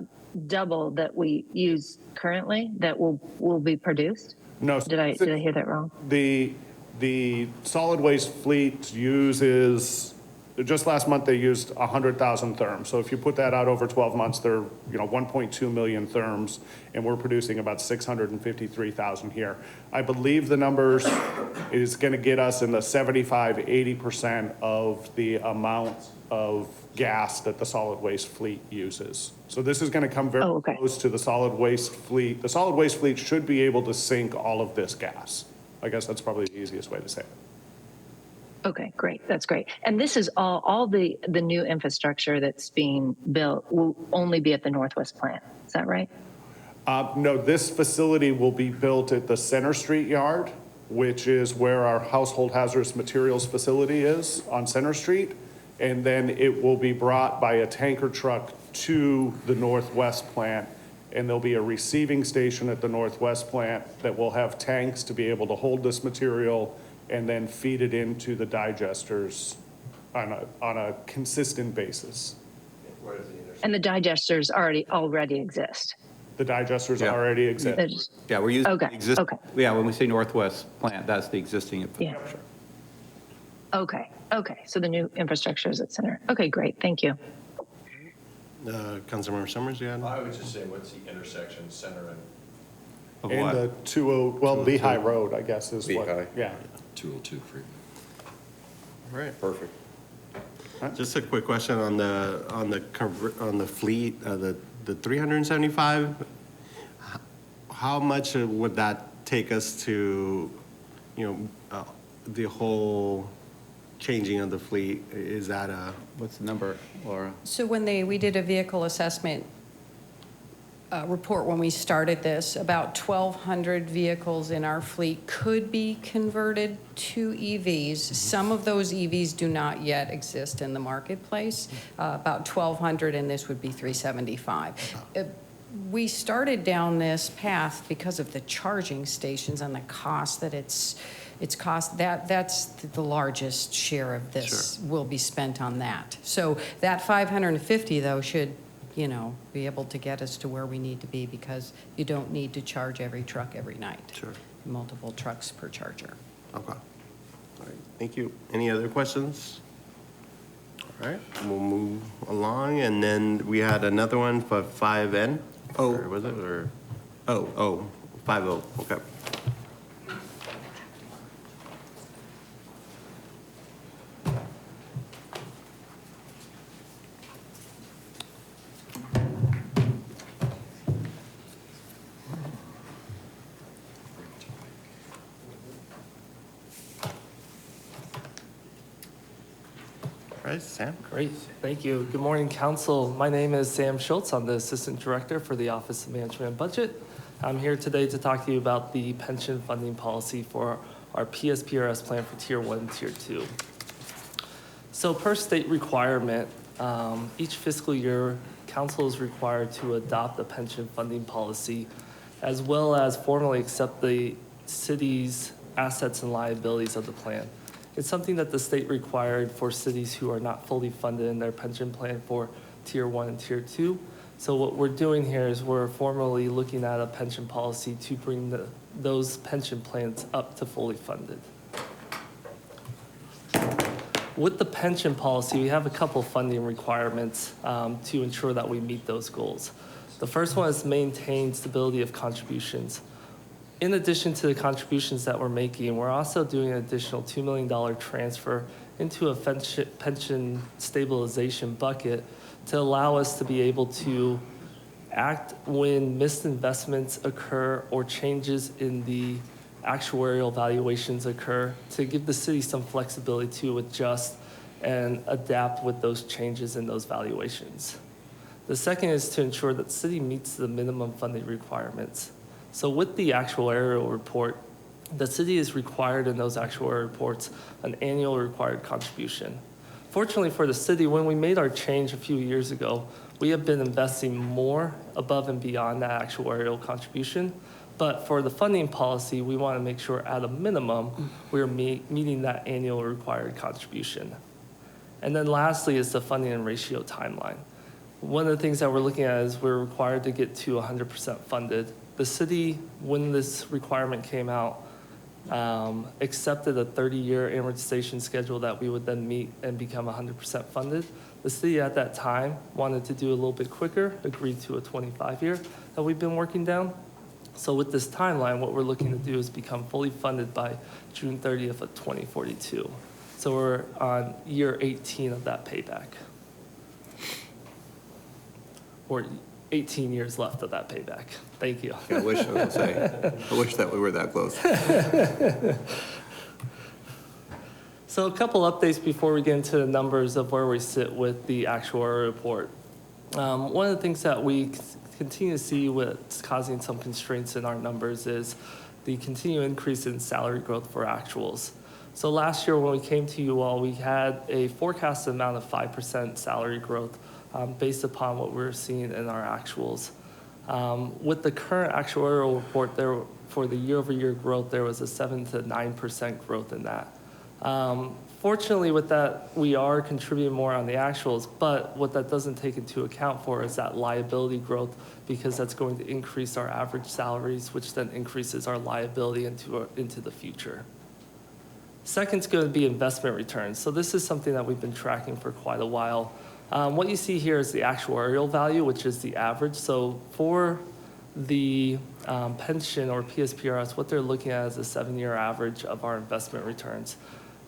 double that we use currently that will be produced? No. Did I hear that wrong? The solid waste fleet uses, just last month they used 100,000 therms. So if you put that out over 12 months, they're 1.2 million therms, and we're producing about 653,000 here. I believe the numbers is going to get us in the 75-80% of the amount of gas that the solid waste fleet uses. So this is going to come very close to the solid waste fleet. The solid waste fleet should be able to sink all of this gas. I guess that's probably the easiest way to say it. Okay, great. That's great. And this is all the new infrastructure that's being built will only be at the Northwest plant. Is that right? No, this facility will be built at the Center Street yard, which is where our household hazardous materials facility is on Center Street. And then it will be brought by a tanker truck to the Northwest plant. And there'll be a receiving station at the Northwest plant that will have tanks to be able to hold this material and then feed it into the digesters on a consistent basis. And the digesters already exist. The digesters Yeah. already exist. Yeah, we're using Okay, the existing, okay. yeah, when we say Northwest plant, that's the existing Yeah. infrastructure. Okay. So the new infrastructure is at Center. Okay, great. Thank you. Councilmember Summers, you had? I would just say, what's the intersection, Center and? Of And what? the 20, Lehigh Road, I guess is what, Lehigh. yeah. 202 Freeway. Right. Perfect. Just a quick question on the fleet, the 375. How much would that take us to, the whole changing of the fleet? Is that a? What's the number, Laura? So we did a vehicle assessment report when we started this, about 1,200 vehicles in our fleet could be converted to EVs. Some of those EVs do not yet exist in the marketplace, about 1,200, and this would be 375. We started down this path because of the charging stations and the cost that it's cost, that's the largest share of this will be spent on that. So that 550 though should, be able to get us to where we need to be because you don't need to charge every truck every night. Sure. Multiple trucks per charger. Okay. All right, thank you. Any other questions? All right, we'll move along, and then we had another one for 5N. Oh. Or was it, or? Oh, 50, okay. All right, Sam? Great, thank you. Good morning, council. My name is Sam Schultz. I'm the Assistant Director for the Office of Management and Budget. I'm here today to talk to you about the pension funding policy for our PSPRS plan for Tier 1 and Tier 2. So per state requirement, each fiscal year, council is required to adopt a pension funding policy, as well as formally accept the city's assets and liabilities of the plan. It's something that the state required for cities who are not fully funded in their pension plan for Tier 1 and Tier 2. So what we're doing here is we're formally looking at a pension policy to bring those pension plans up to fully funded. With the pension policy, we have a couple funding requirements to ensure that we meet those goals. The first one is maintain stability of contributions. In addition to the contributions that we're making, we're also doing an additional $2 million transfer into a pension stabilization bucket to allow us to be able to act when missed investments occur or changes in the actuarial valuations occur, to give the city some flexibility to adjust and adapt with those changes in those valuations. The second is to ensure that the city meets the minimum funding requirements. So with the actuarial report, the city is required in those actuarial reports an annual required contribution. Fortunately for the city, when we made our change a few years ago, we have been investing more above and beyond that actuarial contribution. But for the funding policy, we want to make sure at a minimum, we're meeting that annual required contribution. And then lastly is the funding and ratio timeline. One of the things that we're looking at is we're required to get to 100% funded. The city, when this requirement came out, accepted a 30-year amortization schedule that we would then meet and become 100% funded. The city at that time wanted to do a little bit quicker, agreed to a 25-year that we've been working down. So with this timeline, what we're looking to do is become fully funded by June 30th of 2042. So we're on year 18 of that payback. Or 18 years left of that payback. Thank you. I wish that we were that close. So a couple updates before we get into the numbers of where we sit with the actuarial report. One of the things that we continue to see what's causing some constraints in our numbers is the continued increase in salary growth for actuals. So last year when we came to you all, we had a forecasted amount of 5% salary growth based upon what we're seeing in our actuals. With the current actuarial report there, for the year-over-year growth, there was a 7 to 9% growth in that. Fortunately with that, we are contributing more on the actuals, but what that doesn't take into account for is that liability growth, because that's going to increase our average salaries, which then increases our liability into the future. Second is going to be investment returns. So this is something that we've been tracking for quite a while. What you see here is the actuarial value, which is the average. So for the pension or PSPRS, what they're looking at is a 7-year average of our investment returns.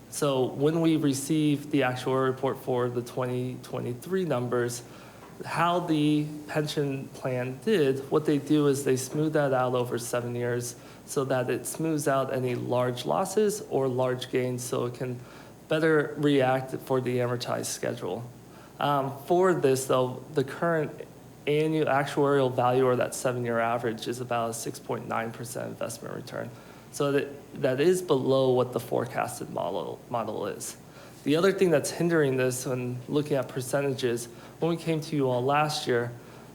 So when we receive the actuarial report for the 2023 numbers, how the pension plan did, what they do is they smooth that out over 7 years so that it smooths out any large losses or large gains so it can better react for the amortized schedule. For this, though, the current annual actuarial value, or that 7-year average, is about a 6.9% investment return. So that is below what the forecasted model is. The other thing that's hindering this when looking at percentages, when we came to you all last year,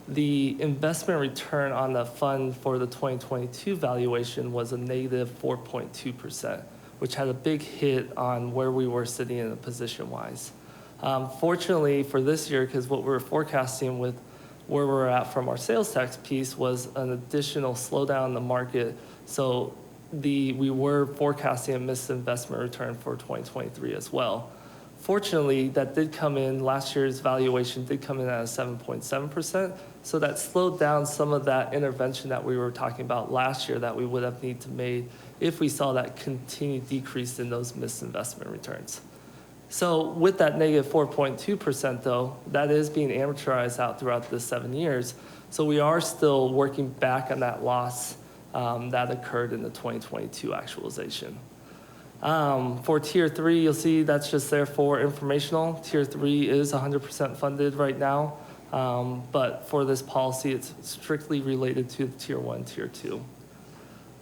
the investment return on the fund for the 2022 valuation was a negative 4.2%, which had a big hit on where we were sitting in the position-wise. Fortunately for this year, because what we're forecasting with where we're at from our sales tax piece was an additional slowdown in the market. So we were forecasting a missed investment return for 2023 as well. Fortunately, that did come in, last year's valuation did come in at a 7.7%. So that slowed down some of that intervention that we were talking about last year that we would have needed to make if we saw that continued decrease in those missed investment returns. So with that negative 4.2% though, that is being amortized out throughout the 7 years. So we are still working back on that loss that occurred in the 2022 actualization. For Tier 3, you'll see that's just there for informational. Tier 3 is 100% funded right now, but for this policy, it's strictly related to Tier 1, Tier 2.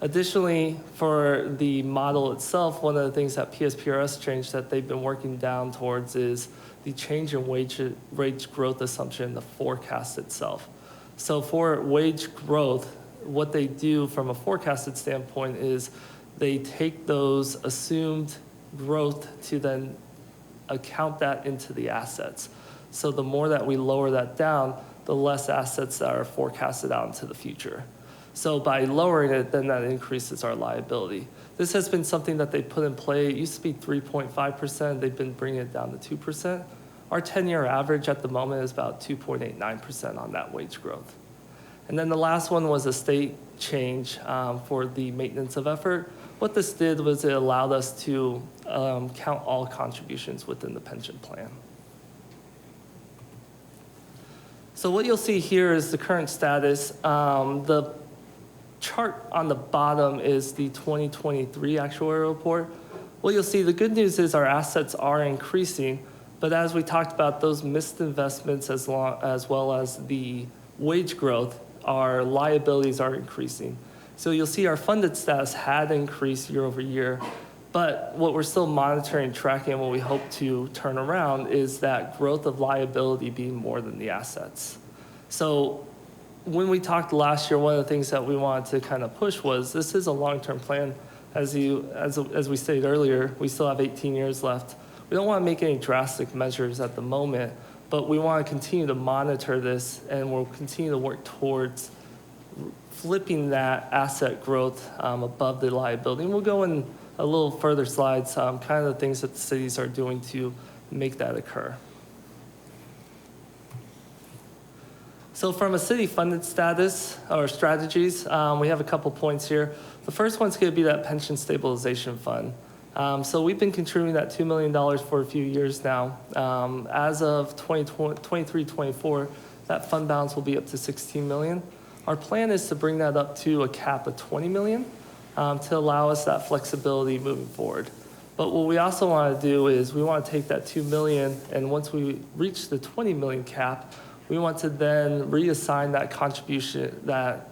Additionally, for the model itself, one of the things that PSPRS changed that they've been working down towards is the change in wage growth assumption in the forecast itself. So for wage growth, what they do from a forecasted standpoint is they take those assumed growth to then account that into the assets. So the more that we lower that down, the less assets that are forecasted out into the future. So by lowering it, then that increases our liability. This has been something that they put in play. It used to be 3.5%. They've been bringing it down to 2%. Our 10-year average at the moment is about 2.89% on that wage growth. And then the last one was a state change for the maintenance of effort. What this did was it allowed us to count all contributions within the pension plan. So what you'll see here is the current status. The chart on the bottom is the 2023 actuarial report. What you'll see, the good news is our assets are increasing, but as we talked about, those missed investments as well as the wage growth, our liabilities are increasing. So you'll see our funded status had increased year over year, but what we're still monitoring, tracking, and what we hope to turn around is that growth of liability being more than the assets. So when we talked last year, one of the things that we wanted to kind of push was this is a long-term plan. As we stated earlier, we still have 18 years left. We don't want to make any drastic measures at the moment, but we want to continue to monitor this, and we'll continue to work towards flipping that asset growth above the liability. And we'll go in a little further slides, kind of the things that the cities are doing to make that occur. So from a city funded status or strategies, we have a couple points here. The first one's going to be that pension stabilization fund. So we've been contributing that $2 million for a few years now. As of 23-24, that fund balance will be up to $16 million. Our plan is to bring that up to a cap of $20 million to allow us that flexibility moving forward. But what we also want to do is we want to take that $2 million, and once we reach the $20 million cap, we want to then reassign that contribution, that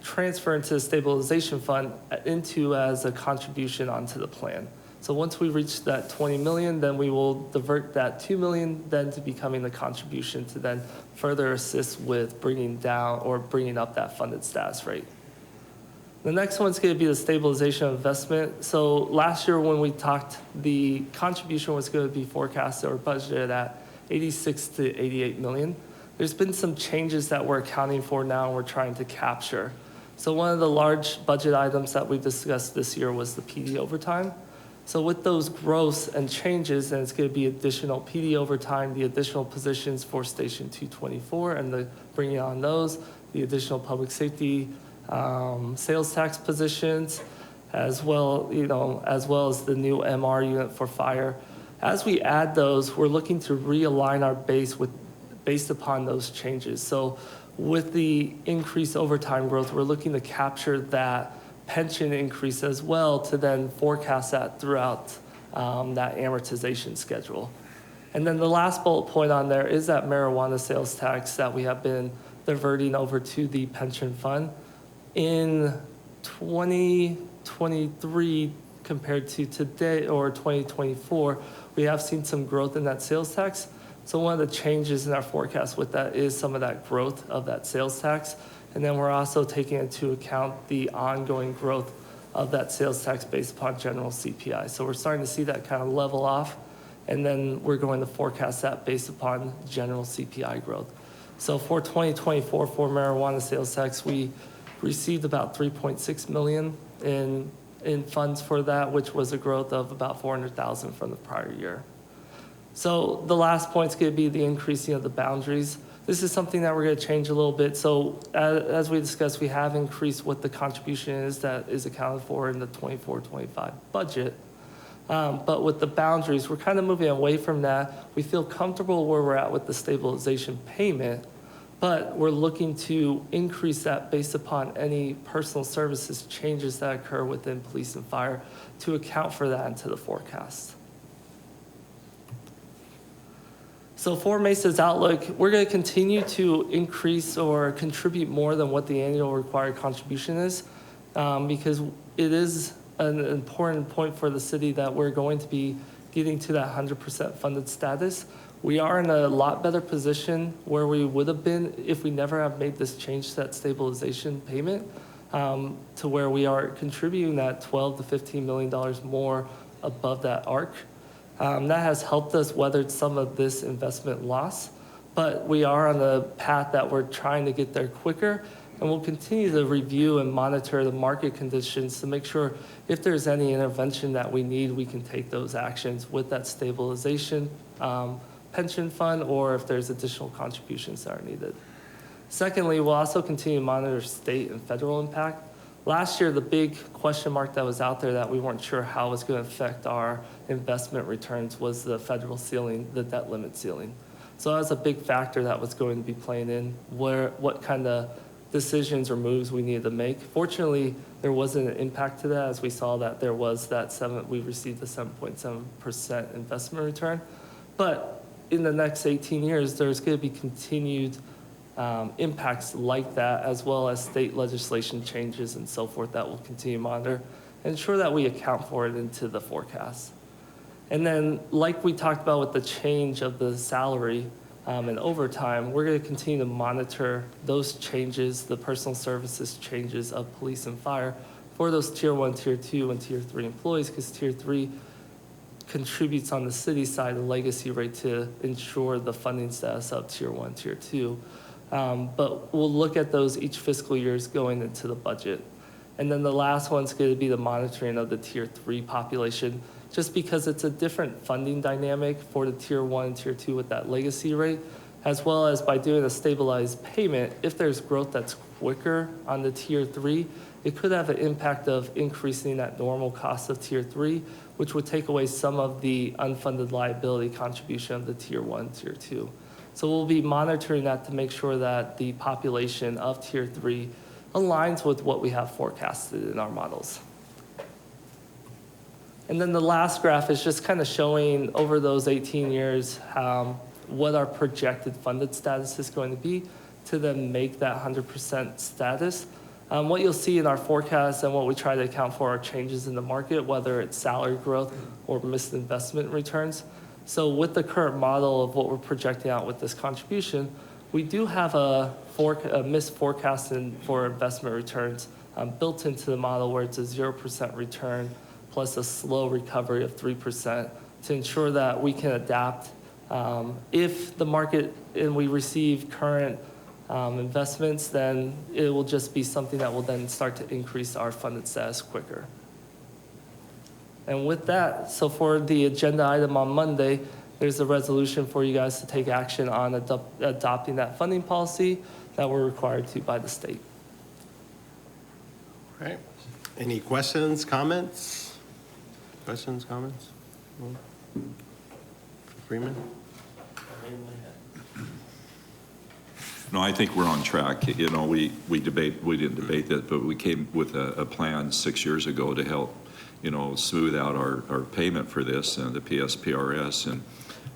transfer into the stabilization fund into as a contribution onto the plan. So once we reach that 20 million, then we will divert that 2 million then to becoming the contribution to then further assist with bringing down or bringing up that funded status rate. The next one's going to be the stabilization of investment. So last year when we talked, the contribution was going to be forecasted or budgeted at 86 to 88 million. There's been some changes that we're accounting for now and we're trying to capture. So one of the large budget items that we discussed this year was the PD overtime. So with those growths and changes, and it's going to be additional PD overtime, the additional positions for Station 224 and the bringing on those, the additional public safety sales tax positions, as well as the new MR unit for fire. As we add those, we're looking to realign our base based upon those changes. So with the increased overtime growth, we're looking to capture that pension increase as well to then forecast that throughout that amortization schedule. And then the last bullet point on there is that marijuana sales tax that we have been diverting over to the pension fund. In 2023 compared to today or 2024, we have seen some growth in that sales tax. So one of the changes in our forecast with that is some of that growth of that sales tax. And then we're also taking into account the ongoing growth of that sales tax based upon general CPI. So we're starting to see that kind of level off. And then we're going to forecast that based upon general CPI growth. So for 2024, for marijuana sales tax, we received about 3.6 million in funds for that, which was a growth of about 400,000 from the prior year. So the last point is going to be the increasing of the boundaries. This is something that we're going to change a little bit. So as we discussed, we have increased what the contribution is that is accounted for in the 24-25 budget. But with the boundaries, we're kind of moving away from that. We feel comfortable where we're at with the stabilization payment, but we're looking to increase that based upon any personal services changes that occur within police and fire to account for that into the forecast. So for Mesa's outlook, we're going to continue to increase or contribute more than what the annual required contribution is. because it is an important point for the city that we're going to be getting to that 100% funded status. We are in a lot better position where we would have been if we never have made this change to that stabilization payment, to where we are contributing that $12 to $15 million more above that arc. That has helped us weather some of this investment loss, but we are on the path that we're trying to get there quicker, and we'll continue to review and monitor the market conditions to make sure if there's any intervention that we need, we can take those actions with that stabilization pension fund, or if there's additional contributions that are needed. Secondly, we'll also continue to monitor state and federal impact. Last year, the big question mark that was out there that we weren't sure how it was going to affect our investment returns was the federal ceiling, the debt limit ceiling. So that was a big factor that was going to be playing in what kind of decisions or moves we needed to make. Fortunately, there wasn't an impact to that, as we saw that there was we received a 7.7% investment return. But in the next 18 years, there's going to be continued impacts like that, as well as state legislation changes and so forth that we'll continue to monitor and ensure that we account for it into the forecast. And then, like we talked about with the change of the salary and overtime, we're going to continue to monitor those changes, the personal services changes of police and fire for those Tier 1, Tier 2, and Tier 3 employees, because Tier 3 contributes on the city side the legacy rate to ensure the funding status of Tier 1, Tier 2. But we'll look at those each fiscal years going into the budget. And then the last one's going to be the monitoring of the Tier 3 population, just because it's a different funding dynamic for the Tier 1 and Tier 2 with that legacy rate, as well as by doing a stabilized payment, if there's growth that's quicker on the Tier 3, it could have an impact of increasing that normal cost of Tier 3, which would take away some of the unfunded liability contribution of the Tier 1, Tier 2. So we'll be monitoring that to make sure that the population of Tier 3 aligns with what we have forecasted in our models. And then the last graph is just kind of showing over those 18 years what our projected funded status is going to be to then make that 100% status. What you'll see in our forecast and what we try to account for are changes in the market, whether it's salary growth or missed investment returns. So with the current model of what we're projecting out with this contribution, we do have a missed forecast for investment returns built into the model, where it's a 0% return plus a slow recovery of 3% to ensure that we can adapt if the market and we receive current investments, then it will just be something that will then start to increase our funded status quicker. And with that, so for the agenda item on Monday, there's a resolution for you guys to take action on adopting that funding policy that we're required to by the state. All right. Any questions, comments? Questions, comments? Freeman? No, I think we're on track. You know, we didn't debate that, but we came with a plan 6 years ago to help, you know, smooth out our payment for this, and the PSPRS, and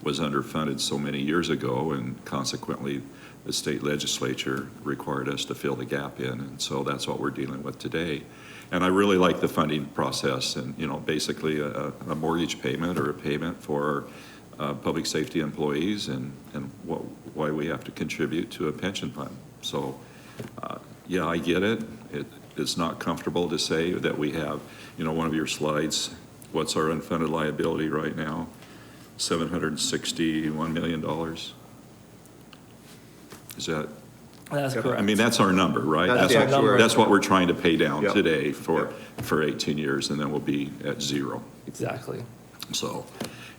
was underfunded so many years ago, and consequently the state legislature required us to fill the gap in, and so that's what we're dealing with today. And I really like the funding process, and, you know, basically a mortgage payment or a payment for public safety employees, and why we have to contribute to a pension fund. So, yeah, I get it. It's not comfortable to say that we have, you know, one of your slides, what's our unfunded liability right now? $761 million. Is that? That's correct. I mean, that's our number, right? That's our number. That's what we're trying to pay down Yep. today for 18 years, and then we'll be at zero. Exactly. So,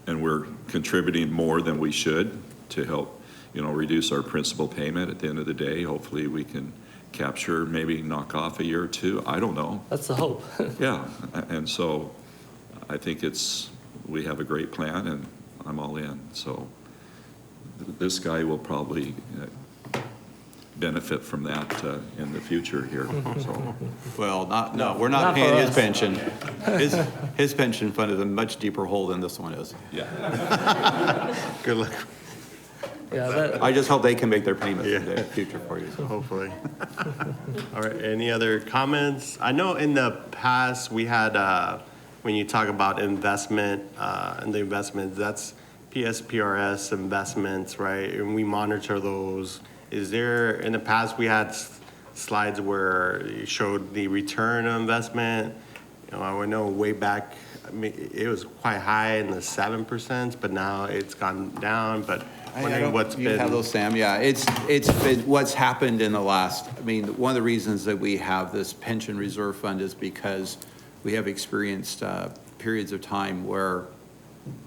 and we're contributing more than we should to help, you know, reduce our principal payment at the end of the day. Hopefully we can capture, maybe knock off a year or two. I don't know. That's the hope. Yeah, and so I think we have a great plan, and I'm all in. So this guy will probably benefit from that in the future here. So. Well, we're not Not paying for his us. pension. His pension fund is a much deeper hole than this one is. Yeah. Good luck. Yeah, that, I just hope they can make their payments in the future for you. Hopefully. All right, any other comments? I know in the past, we had, when you talk about investment, and the investment, that's PSPRS investments, right? And we monitor those. Is there, in the past, we had slides where it showed the return on investment? You know, I know way back, I mean, it was quite high in the 7%, but now it's gone down, but wondering what's You have been. those, Sam, yeah. It's been, what's happened in the last, I mean, one of the reasons that we have this pension reserve fund is because we have experienced periods of time where,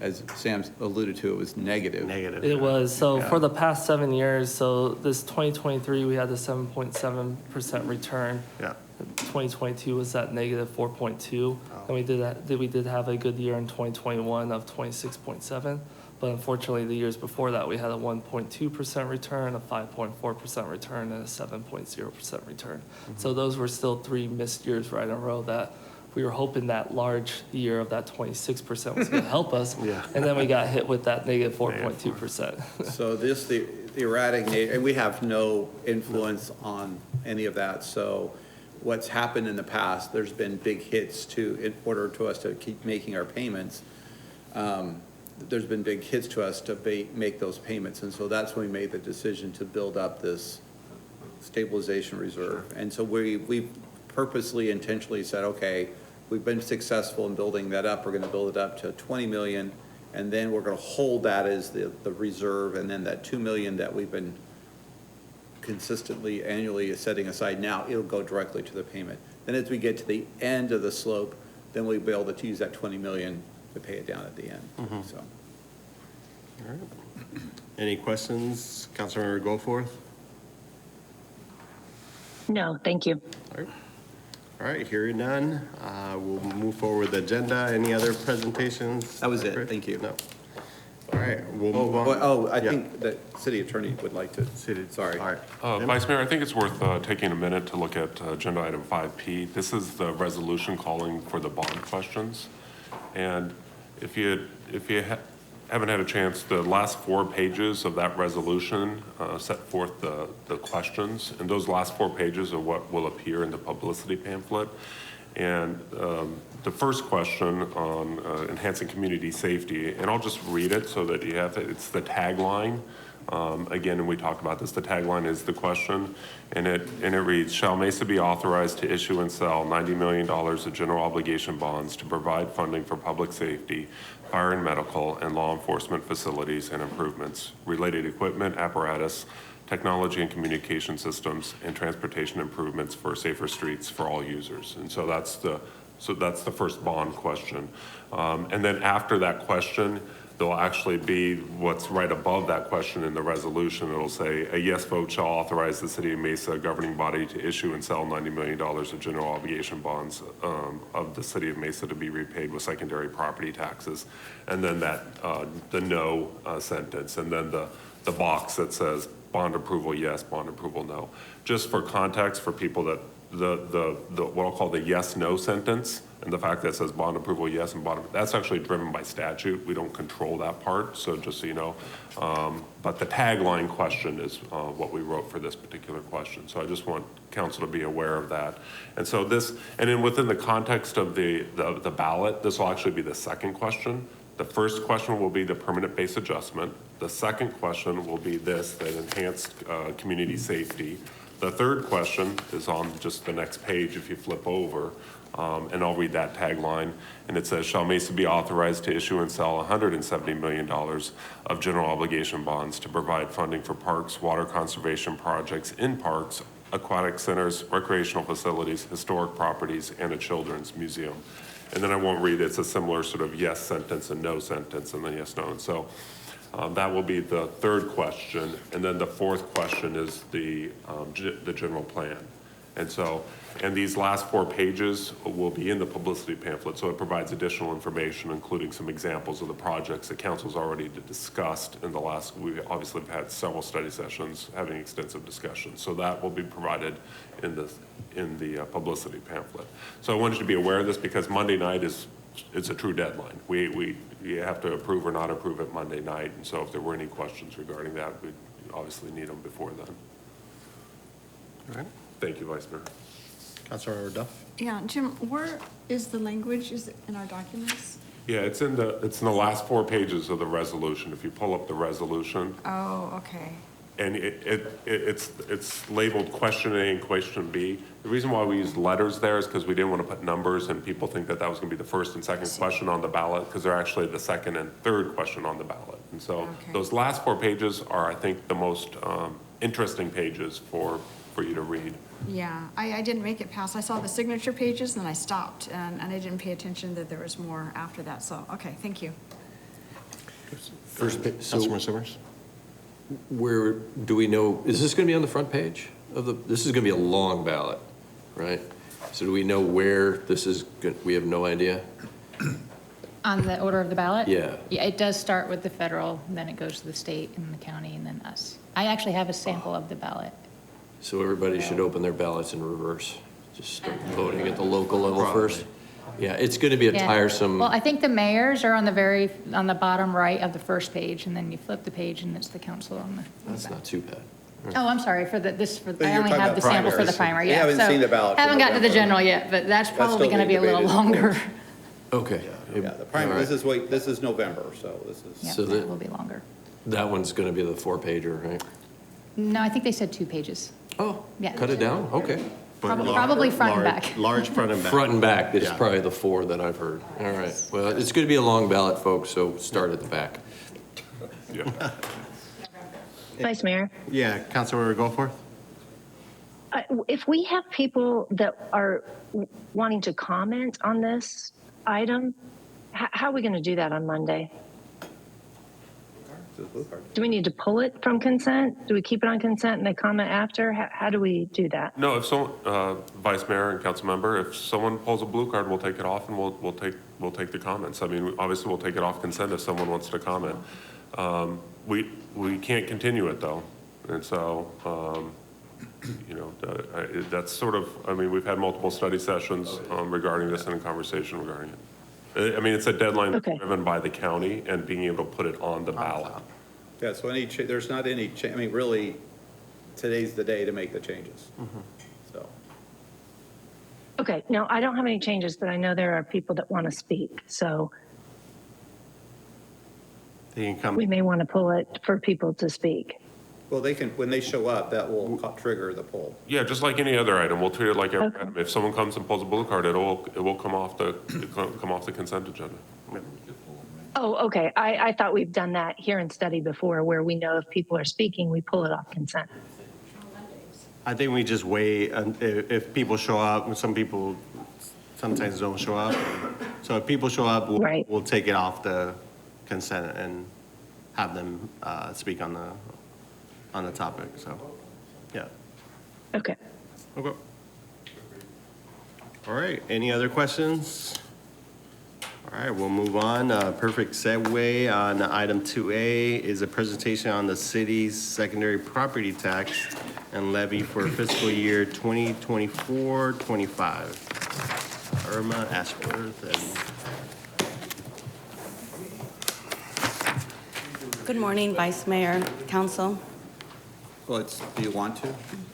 as Sam alluded to, it was negative. Negative. it was, so Yeah. for the past 7 years, so this 2023, we had the 7.7% return. Yeah. 2022 was at negative 4.2, and we did have a good year in 2021 of 26.7, but unfortunately the years before that we had a 1.2% return, a 5.4% return, and a 7.0% return. So those were still 3 missed years right in a row that we were hoping that large year of that 26% was going to help us, Yeah. and then we got hit with that negative 4.2%. So this, the erratic, and we have no influence on any of that. So what's happened in the past, there's been big hits in order to us to keep making our payments. There's been big hits to us to make those payments. And so that's when we made the decision to build up this stabilization reserve. And so we purposely, intentionally said, okay, we've been successful in building that up. We're going to build it up to 20 million. And then we're going to hold that as the reserve. And then that 2 million that we've been consistently annually setting aside now, it'll go directly to the payment. Then as we get to the end of the slope, then we'll be able to use that 20 million to pay it down at the end. So. All right. Any questions, Councilmember Goforth? No, thank you. All right, hearing none, we'll move forward with the agenda. Any other presentations? That was it. Thank you. No. All right, we'll move on. I Yeah. think the city attorney would like to. Sorry. All right. Vice Mayor, I think it's worth taking a minute to look at agenda item 5P. This is the resolution calling for the bond questions. And if you haven't had a chance, the last 4 pages of that resolution set forth the questions. And those last 4 pages are what will appear in the publicity pamphlet. And the first question on enhancing community safety, and I'll just read it so that you have it. It's the tagline. Again, and we talked about this, the tagline is the question, and it reads, shall Mesa be authorized to issue and sell $90 million of general obligation bonds to provide funding for public safety, fire and medical, and law enforcement facilities and improvements, related equipment, apparatus, technology and communication systems, and transportation improvements for safer streets for all users. And so that's the first bond question. And then after that question, there'll actually be what's right above that question in the resolution. It'll say, a yes vote shall authorize the City of Mesa governing body to issue and sell $90 million of general obligation bonds of the City of Mesa to be repaid with secondary property taxes. And then that, the no sentence, and then the box that says bond approval yes, bond approval no. Just for context for people that the what I'll call the yes no sentence, and the fact that it says bond approval yes and bond, that's actually driven by statute. We don't control that part, so just so you know. But the tagline question is what we wrote for this particular question. So I just want council to be aware of that. And so this, and then within the context of the ballot, this will actually be the second question. The first question will be the permanent base adjustment. The second question will be this, the enhanced community safety. The third question is on just the next page if you flip over, and I'll read that tagline. And it says, shall Mesa be authorized to issue and sell $170 million of general obligation bonds to provide funding for parks, water conservation projects in parks, aquatic centers, recreational facilities, historic properties, and a children's museum. And then I won't read it. It's a similar sort of yes sentence and no sentence, and then yes, no. And so that will be the third question. And then the fourth question is the general plan. And so, and these last 4 pages will be in the publicity pamphlet. So it provides additional information, including some examples of the projects that council's already discussed in the last, we obviously have had several study sessions having extensive discussions. So that will be provided in the publicity pamphlet. So I wanted you to be aware of this because Monday night is it's a true deadline. You have to approve or not approve it Monday night, and so if there were any questions regarding that, we'd obviously need them before then. All right. Thank you, Vice Mayor. Councilmember Duff? Yeah, Jim, where is the language? Is it in our documents? Yeah, it's in the last 4 pages of the resolution. If you pull up the resolution, Oh, okay. and it's labeled question A and question B. The reason why we used letters there is because we didn't want to put numbers, and people think that that was going to be the first and second question on the ballot, because they're actually the second and third question on the ballot. And so Okay. those last 4 pages are, I think, the most interesting pages for you to read. Yeah, I didn't make it past, I saw the signature pages, and I stopped, and I didn't pay attention that there was more after that, so, okay, thank you. First, Councilmember Simmers? where, do we know, is this going to be on the front page of this is going to be a long ballot, right? So do we know where this is, we have no idea? On the order of the ballot? Yeah. Yeah, it does start with the federal, and then it goes to the state and the county, and then us. I actually have a sample of the ballot. So everybody should open their ballots in reverse, just start voting at the local level first? Yeah, it's going to be a Yeah. tiresome. Well, I think the mayors are on the bottom right of the first page, and then you flip the page, and it's the council on the. That's not too bad. Oh, I'm sorry, I But only you're talking have about the sample for the primaries. primary, We yeah. haven't so seen the ballot for Haven't gotten to the November. general yet, but that's probably still gonna be being a little debated. longer. Okay. Yeah, the primary, this is November, so this Yeah, is, So that will be longer. That one's going to be the 4-pager, right? No, I think they said 2 pages. Oh, Yeah. cut it down? Okay. Probably front and back. Large front and back. Front and back is Yeah. probably the 4 that I've heard. All right. Well, it's going to be a long ballot, folks, so start at the back. Yeah. Vice Mayor, Yeah, Councilmember Goforth? if we have people that are wanting to comment on this item, how are we going to do that on Monday? this is blue card. Do we need to pull it from consent? Do we keep it on consent and they comment after? How do we do that? No, if someone, Vice Mayor and council member, if someone pulls a blue card, we'll take it off and we'll take the comments. I mean, obviously, we'll take it off consent if someone wants to comment. We can't continue it though. And so, that's sort of, I mean, we've had multiple study sessions regarding this and a conversation regarding it. I mean, it's a deadline Okay. driven by the county and being able to put it on the ballot. Yeah, so there's not any, I mean, really, today's the day to make the changes. So, Okay, no, I don't have any changes, but I know there are people that want to speak. So They can come. we may want to pull it for people to speak. well, they can, when they show up, that will trigger the poll. Yeah, just like any other item, we'll treat it like every Okay. item. If someone comes and pulls a blue card, it will come off the consent agenda. Oh, okay. I thought we've done that here in study before where we know if people are speaking, we pull it off consent. I think we just wait, if people show up, some people sometimes don't show up. So if people show up, Right. we'll take it off the consent and have them speak on the topic, so, yeah. Okay. Okay. All right, any other questions? All right, we'll move on. Perfect segue on item 2A is a presentation on the city's secondary property tax and levy for fiscal year 2024-25. Irma Ashworth and Good morning, Vice Mayor, Council. Well, do you want to?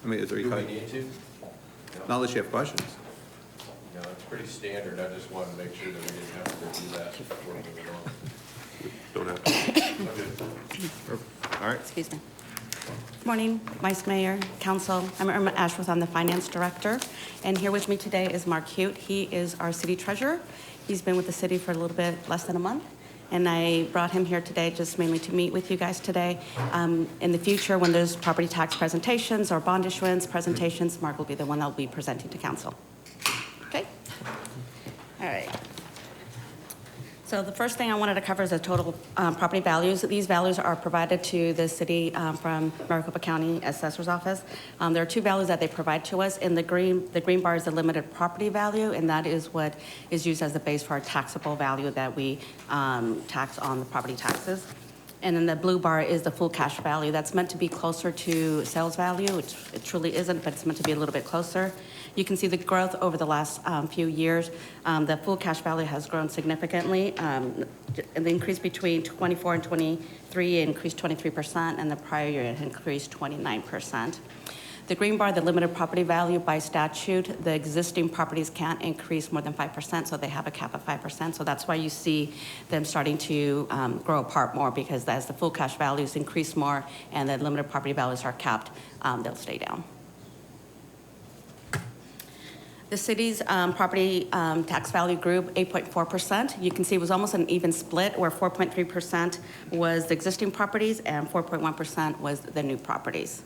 I mean, is there? Do we need to? Not unless you have questions. No, it's pretty standard. I just wanted to make sure that we didn't have to do that before we move on. Don't have to. all right. Excuse me. Good morning, Vice Mayor, Council. I'm Irma Ashworth, I'm the Finance Director. And here with me today is Mark Hute. He is our City Treasurer. He's been with the city for a little bit less than a month. And I brought him here today just mainly to meet with you guys today. In the future, when there's property tax presentations or bond issuance presentations, Mark will be the one that will be presenting to council. Okay? All right. So the first thing I wanted to cover is the total property values. These values are provided to the city from Maricopa County Assessor's Office. There are 2 values that they provide to us. In the green bar is the limited property value, and that is what is used as the base for our taxable value that we tax on the property taxes. And then the blue bar is the full cash value. That's meant to be closer to sales value, which it truly isn't, but it's meant to be a little bit closer. You can see the growth over the last few years. The full cash value has grown significantly. The increase between 24 and 23 increased 23%, and the prior year it increased 29%. The green bar, the limited property value by statute, the existing properties can't increase more than 5%, so they have a cap of 5%. So that's why you see them starting to grow apart more, because as the full cash values increase more and the limited property values are capped, they'll stay down. The city's property tax value grew 8.4%. You can see it was almost an even split, where 4.3% was the existing properties and 4.1% was the new properties.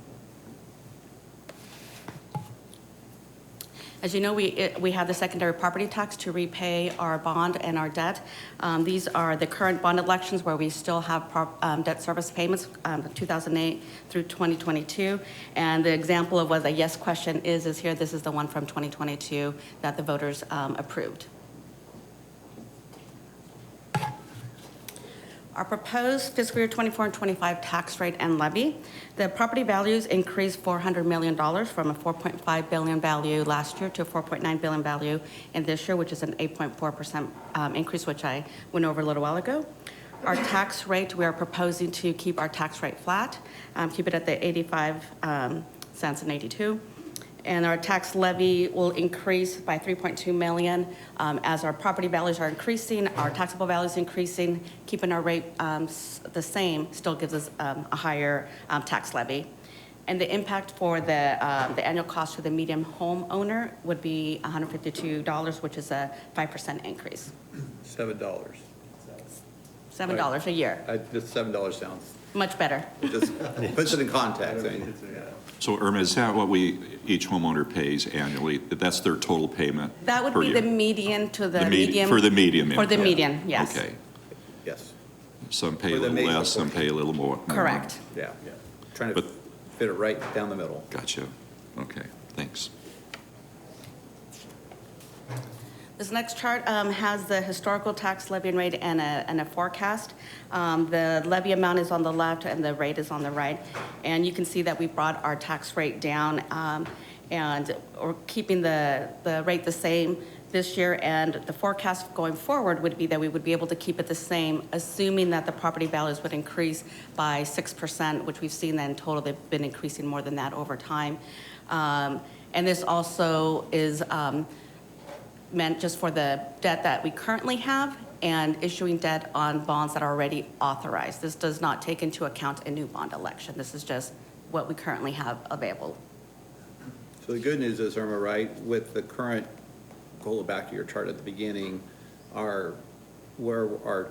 As you know, we have the secondary property tax to repay our bond and our debt. These are the current bond elections where we still have debt service payments, 2008 through 2022. And the example of what a yes question is here. This is the one from 2022 that the voters approved. Our proposed fiscal year 24 and 25 tax rate and levy. The property values increased $400 million from a $4.5 billion value last year to a $4.9 billion value in this year, which is an 8.4% increase, which I went over a little while ago. Our tax rate, we are proposing to keep our tax rate flat, keep it at the 85 cents and 82. And our tax levy will increase by $3.2 million as our property values are increasing, our taxable values increasing. Keeping our rate the same still gives us a higher tax levy. And the impact for the annual cost for the median homeowner would be $152, which is a 5% increase. $7. $7 a year. Just $7 sounds, Much better. it just puts it in context. I mean, So Irma, is that what each homeowner pays annually? That's their total payment That would per be year? the median to the For median. the median. For the income. median, yes. Okay. yes, Some pay a For the little median less, some pay a little more. Correct. yeah. Trying to But- fit it right down the middle. Gotcha. Okay, thanks. This next chart has the historical tax levy and rate and a forecast. The levy amount is on the left and the rate is on the right. And you can see that we brought our tax rate down and we're keeping the rate the same this year. And the forecast going forward would be that we would be able to keep it the same, assuming that the property values would increase by 6%, which we've seen that in total they've been increasing more than that over time. And this also is meant just for the debt that we currently have and issuing debt on bonds that are already authorized. This does not take into account a new bond election. This is just what we currently have available. So the good news is, Irma, right, with the current, go back to your chart at the beginning, where our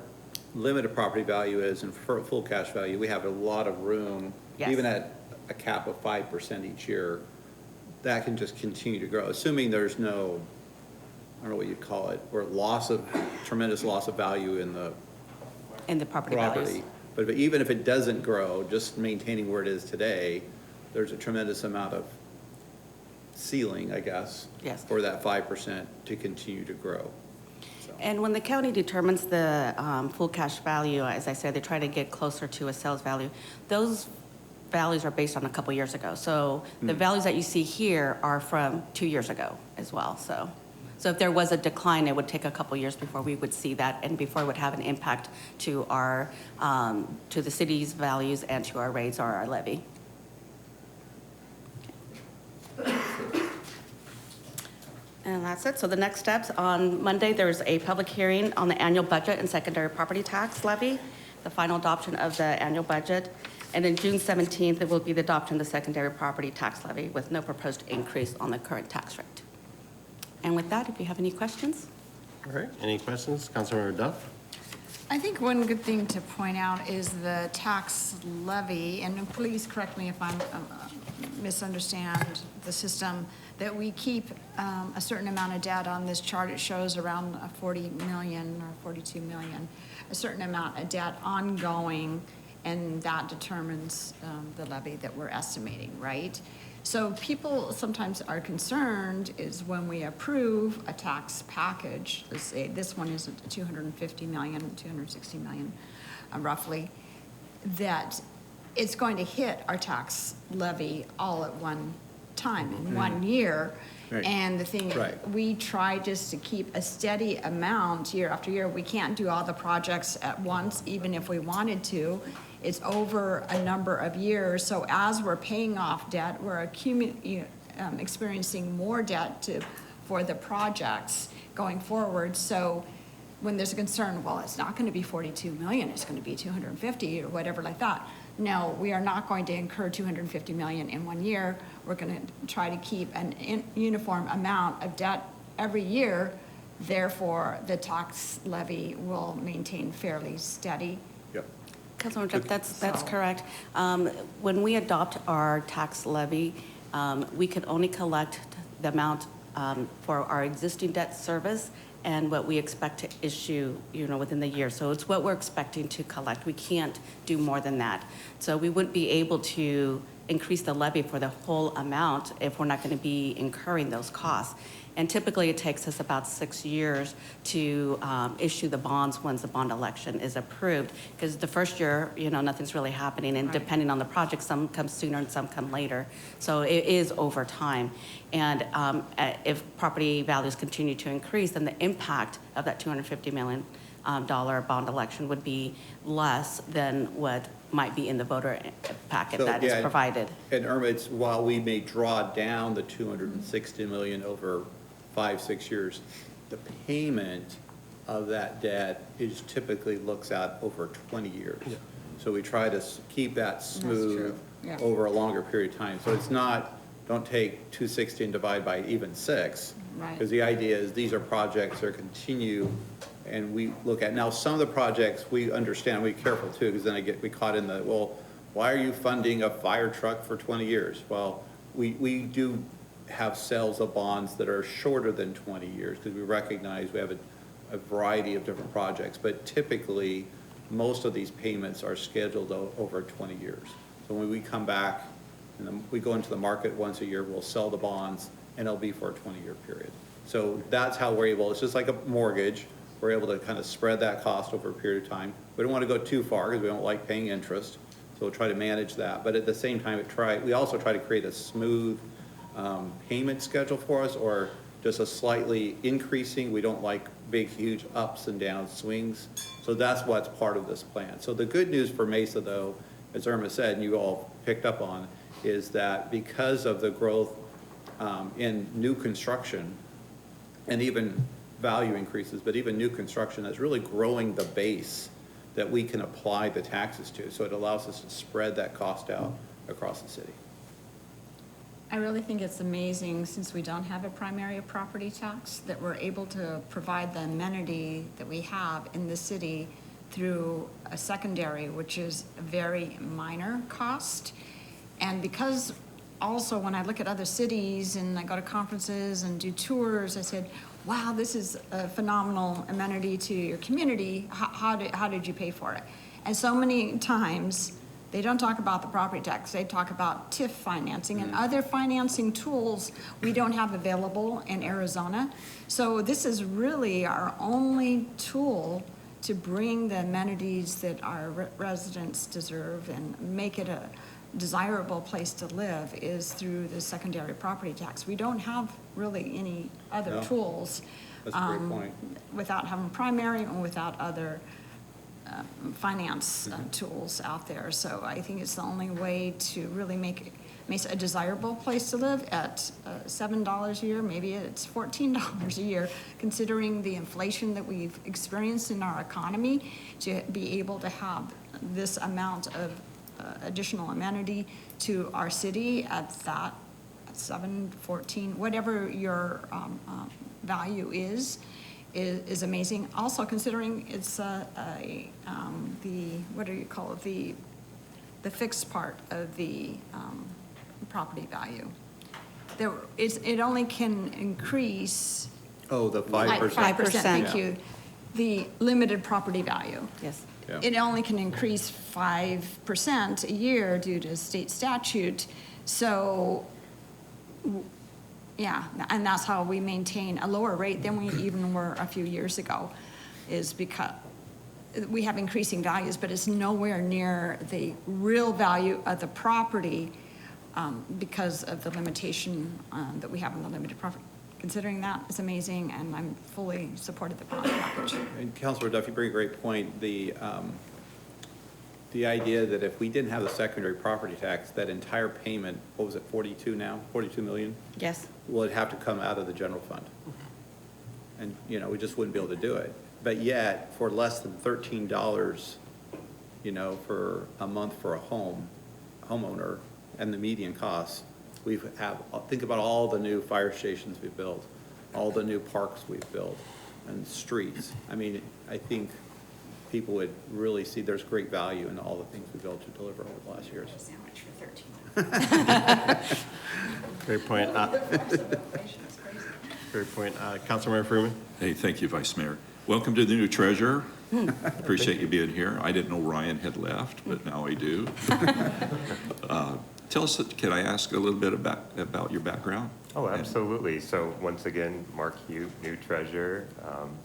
limited property value is and for full cash value, we have a lot of room, Yes. even at a cap of 5% each year, that can just continue to grow, assuming there's no, I don't know what you'd call it, or tremendous loss of value in the Property values. property. But even if it doesn't grow, just maintaining where it is today, there's a tremendous amount of ceiling, I guess. Yes. For that 5% to continue to grow. So, And when the county determines the full cash value, as I said, they try to get closer to a sales value. Those values are based on a couple years ago. So the values that you see here are from 2 years ago as well. So if there was a decline, it would take a couple years before we would see that and before it would have an impact to our, to the city's values and to our rates or our levy. And that's it. So the next steps, on Monday, there's a public hearing on the annual budget and secondary property tax levy, the final adoption of the annual budget. And then June 17th, it will be the adoption of the secondary property tax levy with no proposed increase on the current tax rate. And with that, if you have any questions? All right, any questions? Councilmember Duff? I think one good thing to point out is the tax levy, and please correct me if I'm misunderstand the system, that we keep a certain amount of debt on this chart. It shows around 40 million or 42 million, a certain amount of debt ongoing, and that determines the levy that we're estimating, right? So people sometimes are concerned is when we approve a tax package, let's say this one is 250 million, 260 million roughly, that it's going to hit our tax levy all at one time in 1 year. Right. And the thing, Right. we try just to keep a steady amount year after year. We can't do all the projects at once, even if we wanted to. It's over a number of years, so as we're paying off debt, we're experiencing more debt for the projects going forward. So when there's a concern, well, it's not gonna be 42 million, it's gonna be 250 or whatever like that. No, we are not going to incur 250 million in 1 year. We're gonna try to keep an uniform amount of debt every year. Therefore, the tax levy will maintain fairly steady. Yep. Councilmember Jeff, that's So- correct. When we adopt our tax levy, we could only collect the amount for our existing debt service and what we expect to issue, within the year. So it's what we're expecting to collect. We can't do more than that. So we wouldn't be able to increase the levy for the whole amount if we're not going to be incurring those costs. And typically, it takes us about 6 years to issue the bonds once the bond election is approved. Because the first year, nothing's really happening. And depending on the project, some come sooner and some come later. So it is over time. And if property values continue to increase, then the impact of that $250 million bond election would be less than what might be in the voter packet So, that is yeah, provided. And Irma, it's while we may draw down the 260 million over 5-6 years, the payment of that debt is typically looks out over 20 years. So we try to keep that smooth true. Yeah. over a longer period of time. So it's not, don't take 260 and divide by even 6. Right. Because the idea is these are projects that continue, and we look at, now some of the projects we understand, we're careful too, because then we caught in the, well, why are you funding a fire truck for 20 years? Well, we do have sales of bonds that are shorter than 20 years, because we recognize we have a variety of different projects, but typically, most of these payments are scheduled over 20 years. So when we come back, and then we go into the market once a year, we'll sell the bonds, and it'll be for a 20-year period. So that's how we're able, it's just like a mortgage, we're able to kind of spread that cost over a period of time. We don't want to go too far, because we don't like paying interest, so we'll try to manage that. But at the same time, we also try to create a smooth payment schedule for us, or just a slightly increasing. We don't like big, huge ups and down swings. So that's what's part of this plan. So the good news for Mesa, though, as Irma said, and you all picked up on, is that because of the growth in new construction, and even value increases, but even new construction, that's really growing the base that we can apply the taxes to. So it allows us to spread that cost out across the city. I really think it's amazing, since we don't have a primary property tax, that we're able to provide the amenity that we have in the city through a secondary, which is a very minor cost. And because also when I look at other cities and I go to conferences and do tours, I said, wow, this is a phenomenal amenity to your community. How did you pay for it? And so many times, they don't talk about the property tax. They talk about TIF financing and other financing tools we don't have available in Arizona. So this is really our only tool to bring the amenities that our residents deserve and make it a desirable place to live, is through the secondary property tax. We don't have really any other No. tools. That's a great point. Without having primary and without other finance tools out there. So I think it's the only way to really make Mesa a desirable place to live at $7 a year. Maybe it's $14 a year, considering the inflation that we've experienced in our economy, to be able to have this amount of additional amenity to our city at that $7, $14, whatever your value is amazing. Also considering it's what do you call it, the fixed part of the property value. It only can increase. Oh, the 5%. 5%, thank Yeah. you. The limited property value. Yes. Yeah. It only can increase 5% a year due to state statute. So, yeah, and that's how we maintain a lower rate than we even were a few years ago, is because we have increasing values, but it's nowhere near the real value of the property because of the limitation that we have on the limited profit. Considering that, it's amazing, and I'm fully supportive of the bond package. And Councilor Duff, you bring a great point. The idea that if we didn't have the secondary property tax, that entire payment, what was it, 42 now? 42 million? Yes. Would have to come out of the general fund. And, you know, we just wouldn't be able to do it. But yet, for less than $13, you know, for a month for a homeowner, and the median costs, think about all the new fire stations we've built, all the new parks we've built, and streets. I mean, I think people would really see there's great value in all the things we built to deliver over the last years. Sandwich for 13. Great point. Great point. Councilmember Freeman? Hey, thank you, Vice Mayor. Welcome to the new treasurer. Appreciate you being here. I didn't know Ryan had left, but now I do. Tell us, can I ask a little bit about your background? Oh, absolutely. So once again, Mark Hute, new treasurer.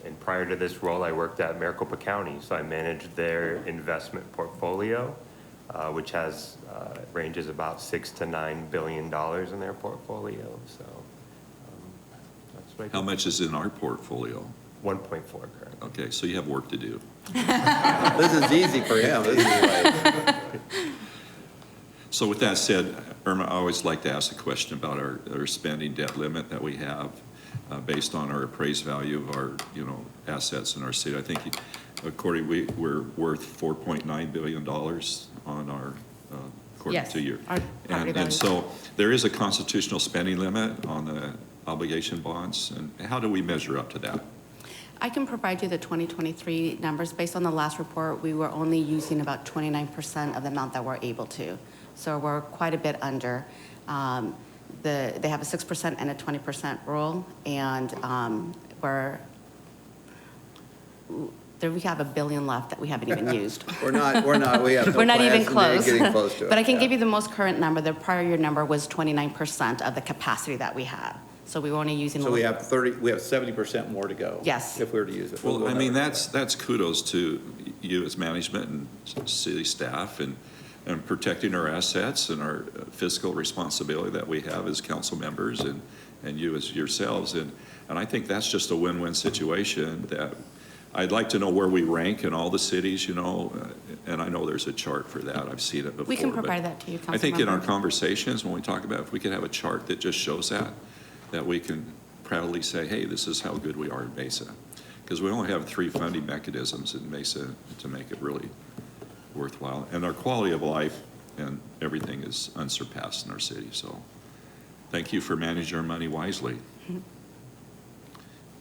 And prior to this role, I worked at Maricopa County. So I managed their investment portfolio, which has ranges about $6 to $9 billion in their portfolio. So that's what I do. How much is in our portfolio? 1.4 currently. Okay, so you have work to do. This is easy for him. This is like, So with that said, Irma, I always like to ask a question about our spending debt limit that we have based on our appraised value of our, assets in our city. I think accordingly, we're worth $4.9 billion on our, according Yes, to your. our property value. And so there is a constitutional spending limit on the obligation bonds. And how do we measure up to that? I can provide you the 2023 numbers. Based on the last report, we were only using about 29% of the amount that we're able to. So we're quite a bit under. They have a 6% and a 20% rule, and we have $1 billion left that we haven't even used. we're not, we have no We're not even plans, and they're close. getting close to it. But I can Yeah. give you the most current number. The prior year number was 29% of the capacity that we had. So we were only using. So we have 70% more to go. Yes. If we were to use it. Well, I mean, never- that's kudos to you as management and city staff and protecting our assets and our fiscal responsibility that we have as council members and you as yourselves. And I think that's just a win-win situation that I'd like to know where we rank in all the cities, and I know there's a chart for that. I've seen it before. We can but provide that to you, I think in our Councilmember. conversations, when we talk about, if we could have a chart that just shows that we can proudly say, hey, this is how good we are in Mesa. Because we only have 3 funding mechanisms in Mesa to make it really worthwhile. And our quality of life and everything is unsurpassed in our city. So thank you for managing our money wisely.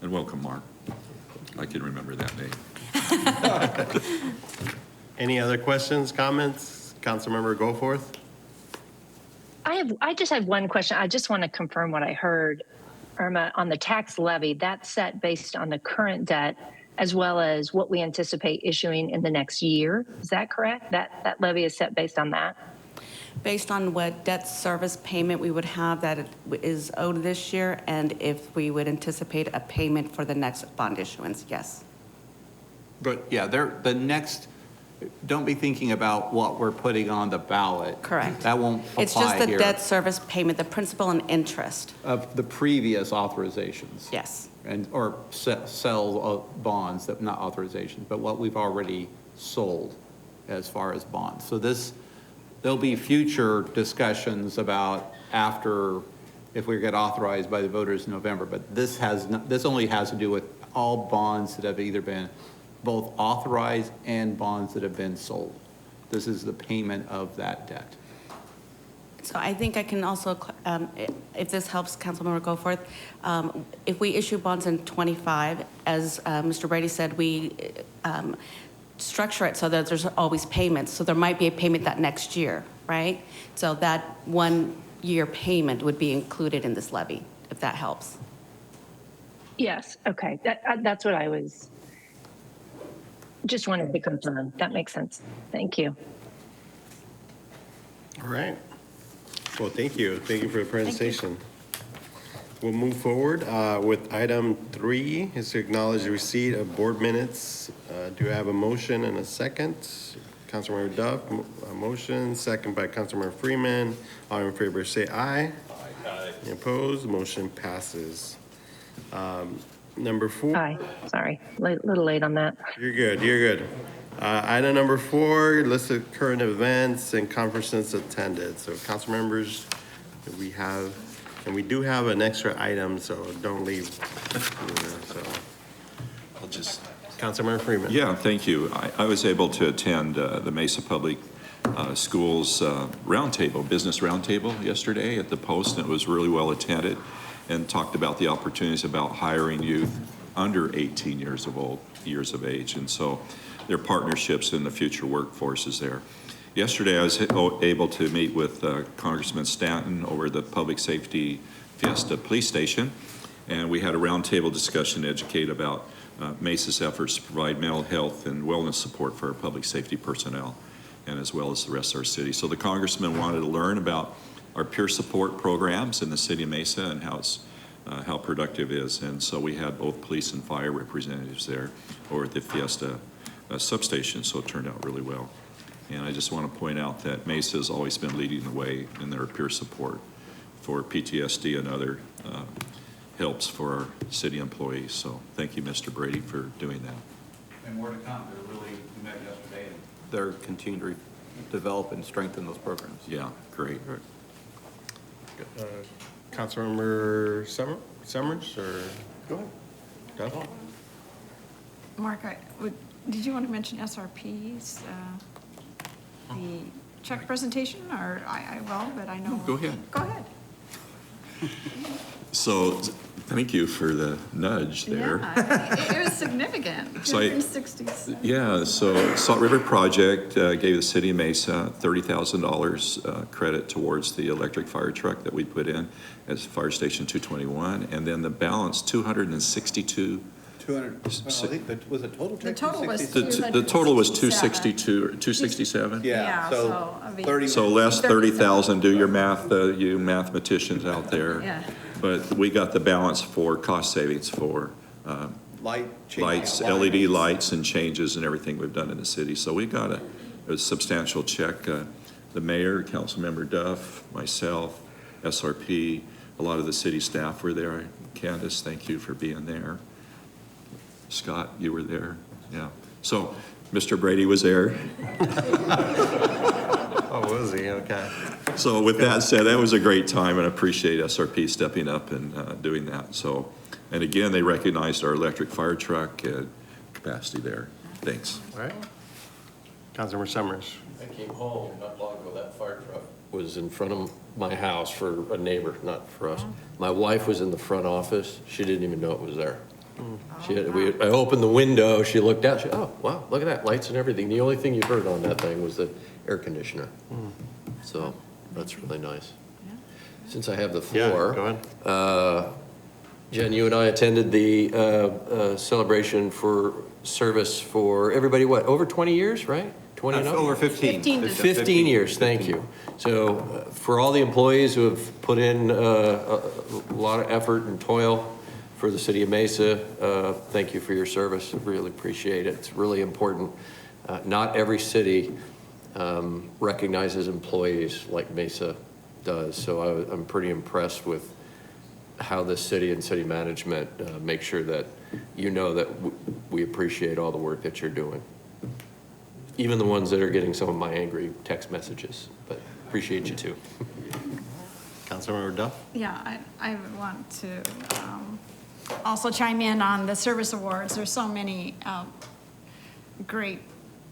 And welcome, Mark. I can remember that name. Any other questions, comments? Councilmember Goforth? I just have one question. I just want to confirm what I heard, Irma, on the tax levy. That's set based on the current debt as well as what we anticipate issuing in the next year. Is that correct? That levy is set based on that? Based on what debt service payment we would have that is owed this year, and if we would anticipate a payment for the next bond issuance, yes. But yeah, don't be thinking about what we're putting on the ballot. Correct. That won't apply here. It's just the debt service payment, the principal and interest. Of the previous authorizations. Yes. Or sell bonds, not authorizations, but what we've already sold as far as bonds. So there'll be future discussions about if we get authorized by the voters in November, but this only has to do with all bonds that have either been both authorized and bonds that have been sold. This is the payment of that debt. So I think I can also, if this helps Councilmember Goforth, if we issue bonds in '25, as Mr. Brady said, we structure it so that there's always payments. So there might be a payment that next year, right? So that 1 year payment would be included in this levy, if that helps. Yes. Okay. That's what I was just wanted to confirm. That makes sense. Thank you. All right. Well, thank you. Thank you for the presentation. We'll move forward with item 3 is to acknowledge the receipt of board minutes. Do I have a motion and a second? Councilmember Duff, motion, second by Councilmember Freeman. All in favor, say aye. Aye. Any opposed? Motion passes. Number 4. Aye, sorry, little late on that. You're good, you're good. Item number 4, list of current events and conferences attended. So council members, we have, and we do have an extra item, so don't leave. So, I'll just. Councilmember Freeman. Yeah, thank you. I was able to attend the Mesa Public Schools roundtable, business roundtable yesterday at the Post, and it was really well attended, and talked about the opportunities about hiring youth under 18 years of age, and so their partnerships in the future workforce is there. Yesterday, I was able to meet with Congressman Stanton over the Public Safety Fiesta Police Station, and we had a roundtable discussion to educate about Mesa's efforts to provide mental health and wellness support for our public safety personnel, and as well as the rest of our city. So the congressman wanted to learn about our peer support programs in the city of Mesa and how productive it is. And so we had both police and fire representatives there over at the Fiesta substation, so it turned out really well. And I just want to point out that Mesa has always been leading the way in their peer support for PTSD and other helps for our city employees. So thank you, Mr. Brady, for doing that. And more to come. We met yesterday, and they're continuing to develop and strengthen those programs. Yeah, great. Councilmember Summers, or? Go ahead. Duff? Mark, did you want to mention SRPs, the check presentation, or I will, but I know. Go ahead. Go ahead. So thank you for the nudge there. Yeah, it was significant. So 260. Yeah, so Salt River Project gave the city of Mesa $30,000 credit towards the electric fire truck that we put in as Fire Station 221, and then the balance, 262. 200, well, I think that was a total check. The total was The total was 262, or 267? Yeah, so I mean, 30. So less 30,000, do your math, you mathematicians out there. Yeah. But we got the balance for cost savings for lights, LED lights and changes and everything we've done in the city. So we got a substantial check. The mayor, Councilmember Duff, myself, SRP, a lot of the city staff were there. Candace, thank you for being there. Scott, you were there. Yeah. So Mr. Brady was there. Oh, was he? Okay. So with that said, that was a great time, and I appreciate SRP stepping up and doing that. So, and again, they recognized our electric fire truck capacity there. Thanks. All right. Councilmember Summers. I came home not long ago, that fire truck was in front of my house for a neighbor, not for us. My wife was in the front office. She didn't even know it was there. I opened the window, she looked out, oh, wow, look at that, lights and everything. The only thing you heard on that thing was the air conditioner. So that's really nice. Since I have the floor. Yeah, go ahead. Jen, you and I attended the celebration for service for everybody, what, over 20 years, right? 20 and up? Over 15. 15 years, thank you. So for all the employees who have put in a lot of effort and toil for the city of Mesa, thank you for your service. I really appreciate it. It's really important. Not every city recognizes employees like Mesa does. So I'm pretty impressed with how the city and city management make sure that you know that we appreciate all the work that you're doing. Even the ones that are getting some of my angry text messages, but appreciate you too. Councilmember Duff? Yeah, I want to also chime in on the service awards. There's so many great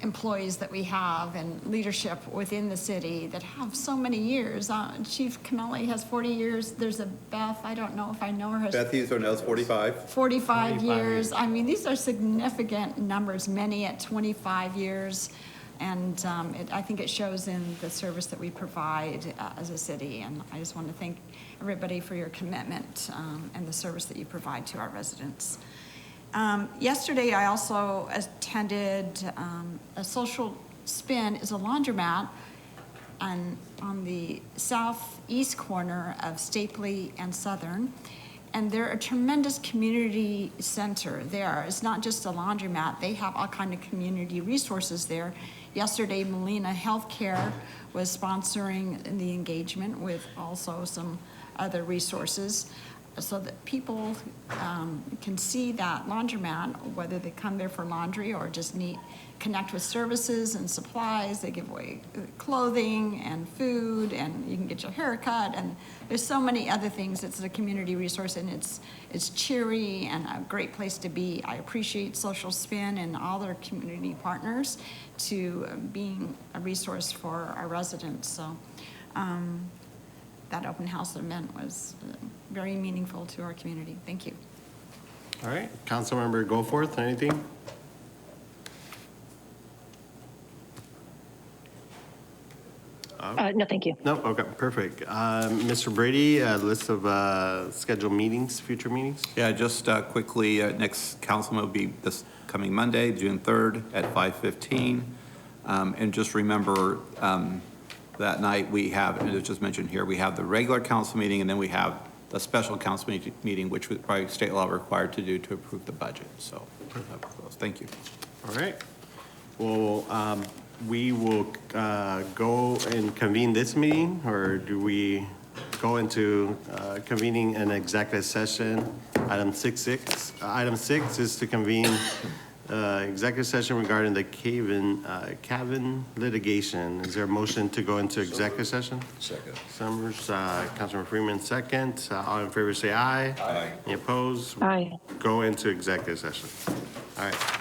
employees that we have and leadership within the city that have so many years. Chief Camelli has 40 years. There's a Beth, I don't know if I know her. Beth Ezornell's 45. 45 years. I mean, these are significant numbers, many at 25 years. And I think it shows in the service that we provide as a city. And I just want to thank everybody for your commitment and the service that you provide to our residents. Yesterday, I also attended a social spin is a laundromat on the southeast corner of Stapley and Southern. And they're a tremendous community center there. It's not just a laundromat. They have all kind of community resources there. Yesterday, Molina Healthcare was sponsoring the engagement with also some other resources so that people can see that laundromat, whether they come there for laundry or just connect with services and supplies. They give away clothing and food, and you can get your hair cut, and there's so many other things. It's a community resource, and it's cheery and a great place to be. I appreciate Social Spin and all their community partners to being a resource for our residents. So that open house event was very meaningful to our community. Thank you. All right, Councilmember Goforth, anything? No, thank you. No, okay, perfect. Mr. Brady, a list of scheduled meetings, future meetings? Yeah, just quickly, next council will be this coming Monday, June 3rd at 5:15. And just remember, that night we have, and it's just mentioned here, we have the regular council meeting, and then we have the special council meeting, which by state law required to do to approve the budget. So, thank you. All right. Well, we will go and convene this meeting, or do we go into convening an executive session? Item 6.6. Item 6 is to convene executive session regarding the Cavan litigation. Is there a motion to go into executive session? Second. Summers, Councilman Freeman, second. All in favor say aye. Aye. Any opposed? Aye. Go into executive session. All right.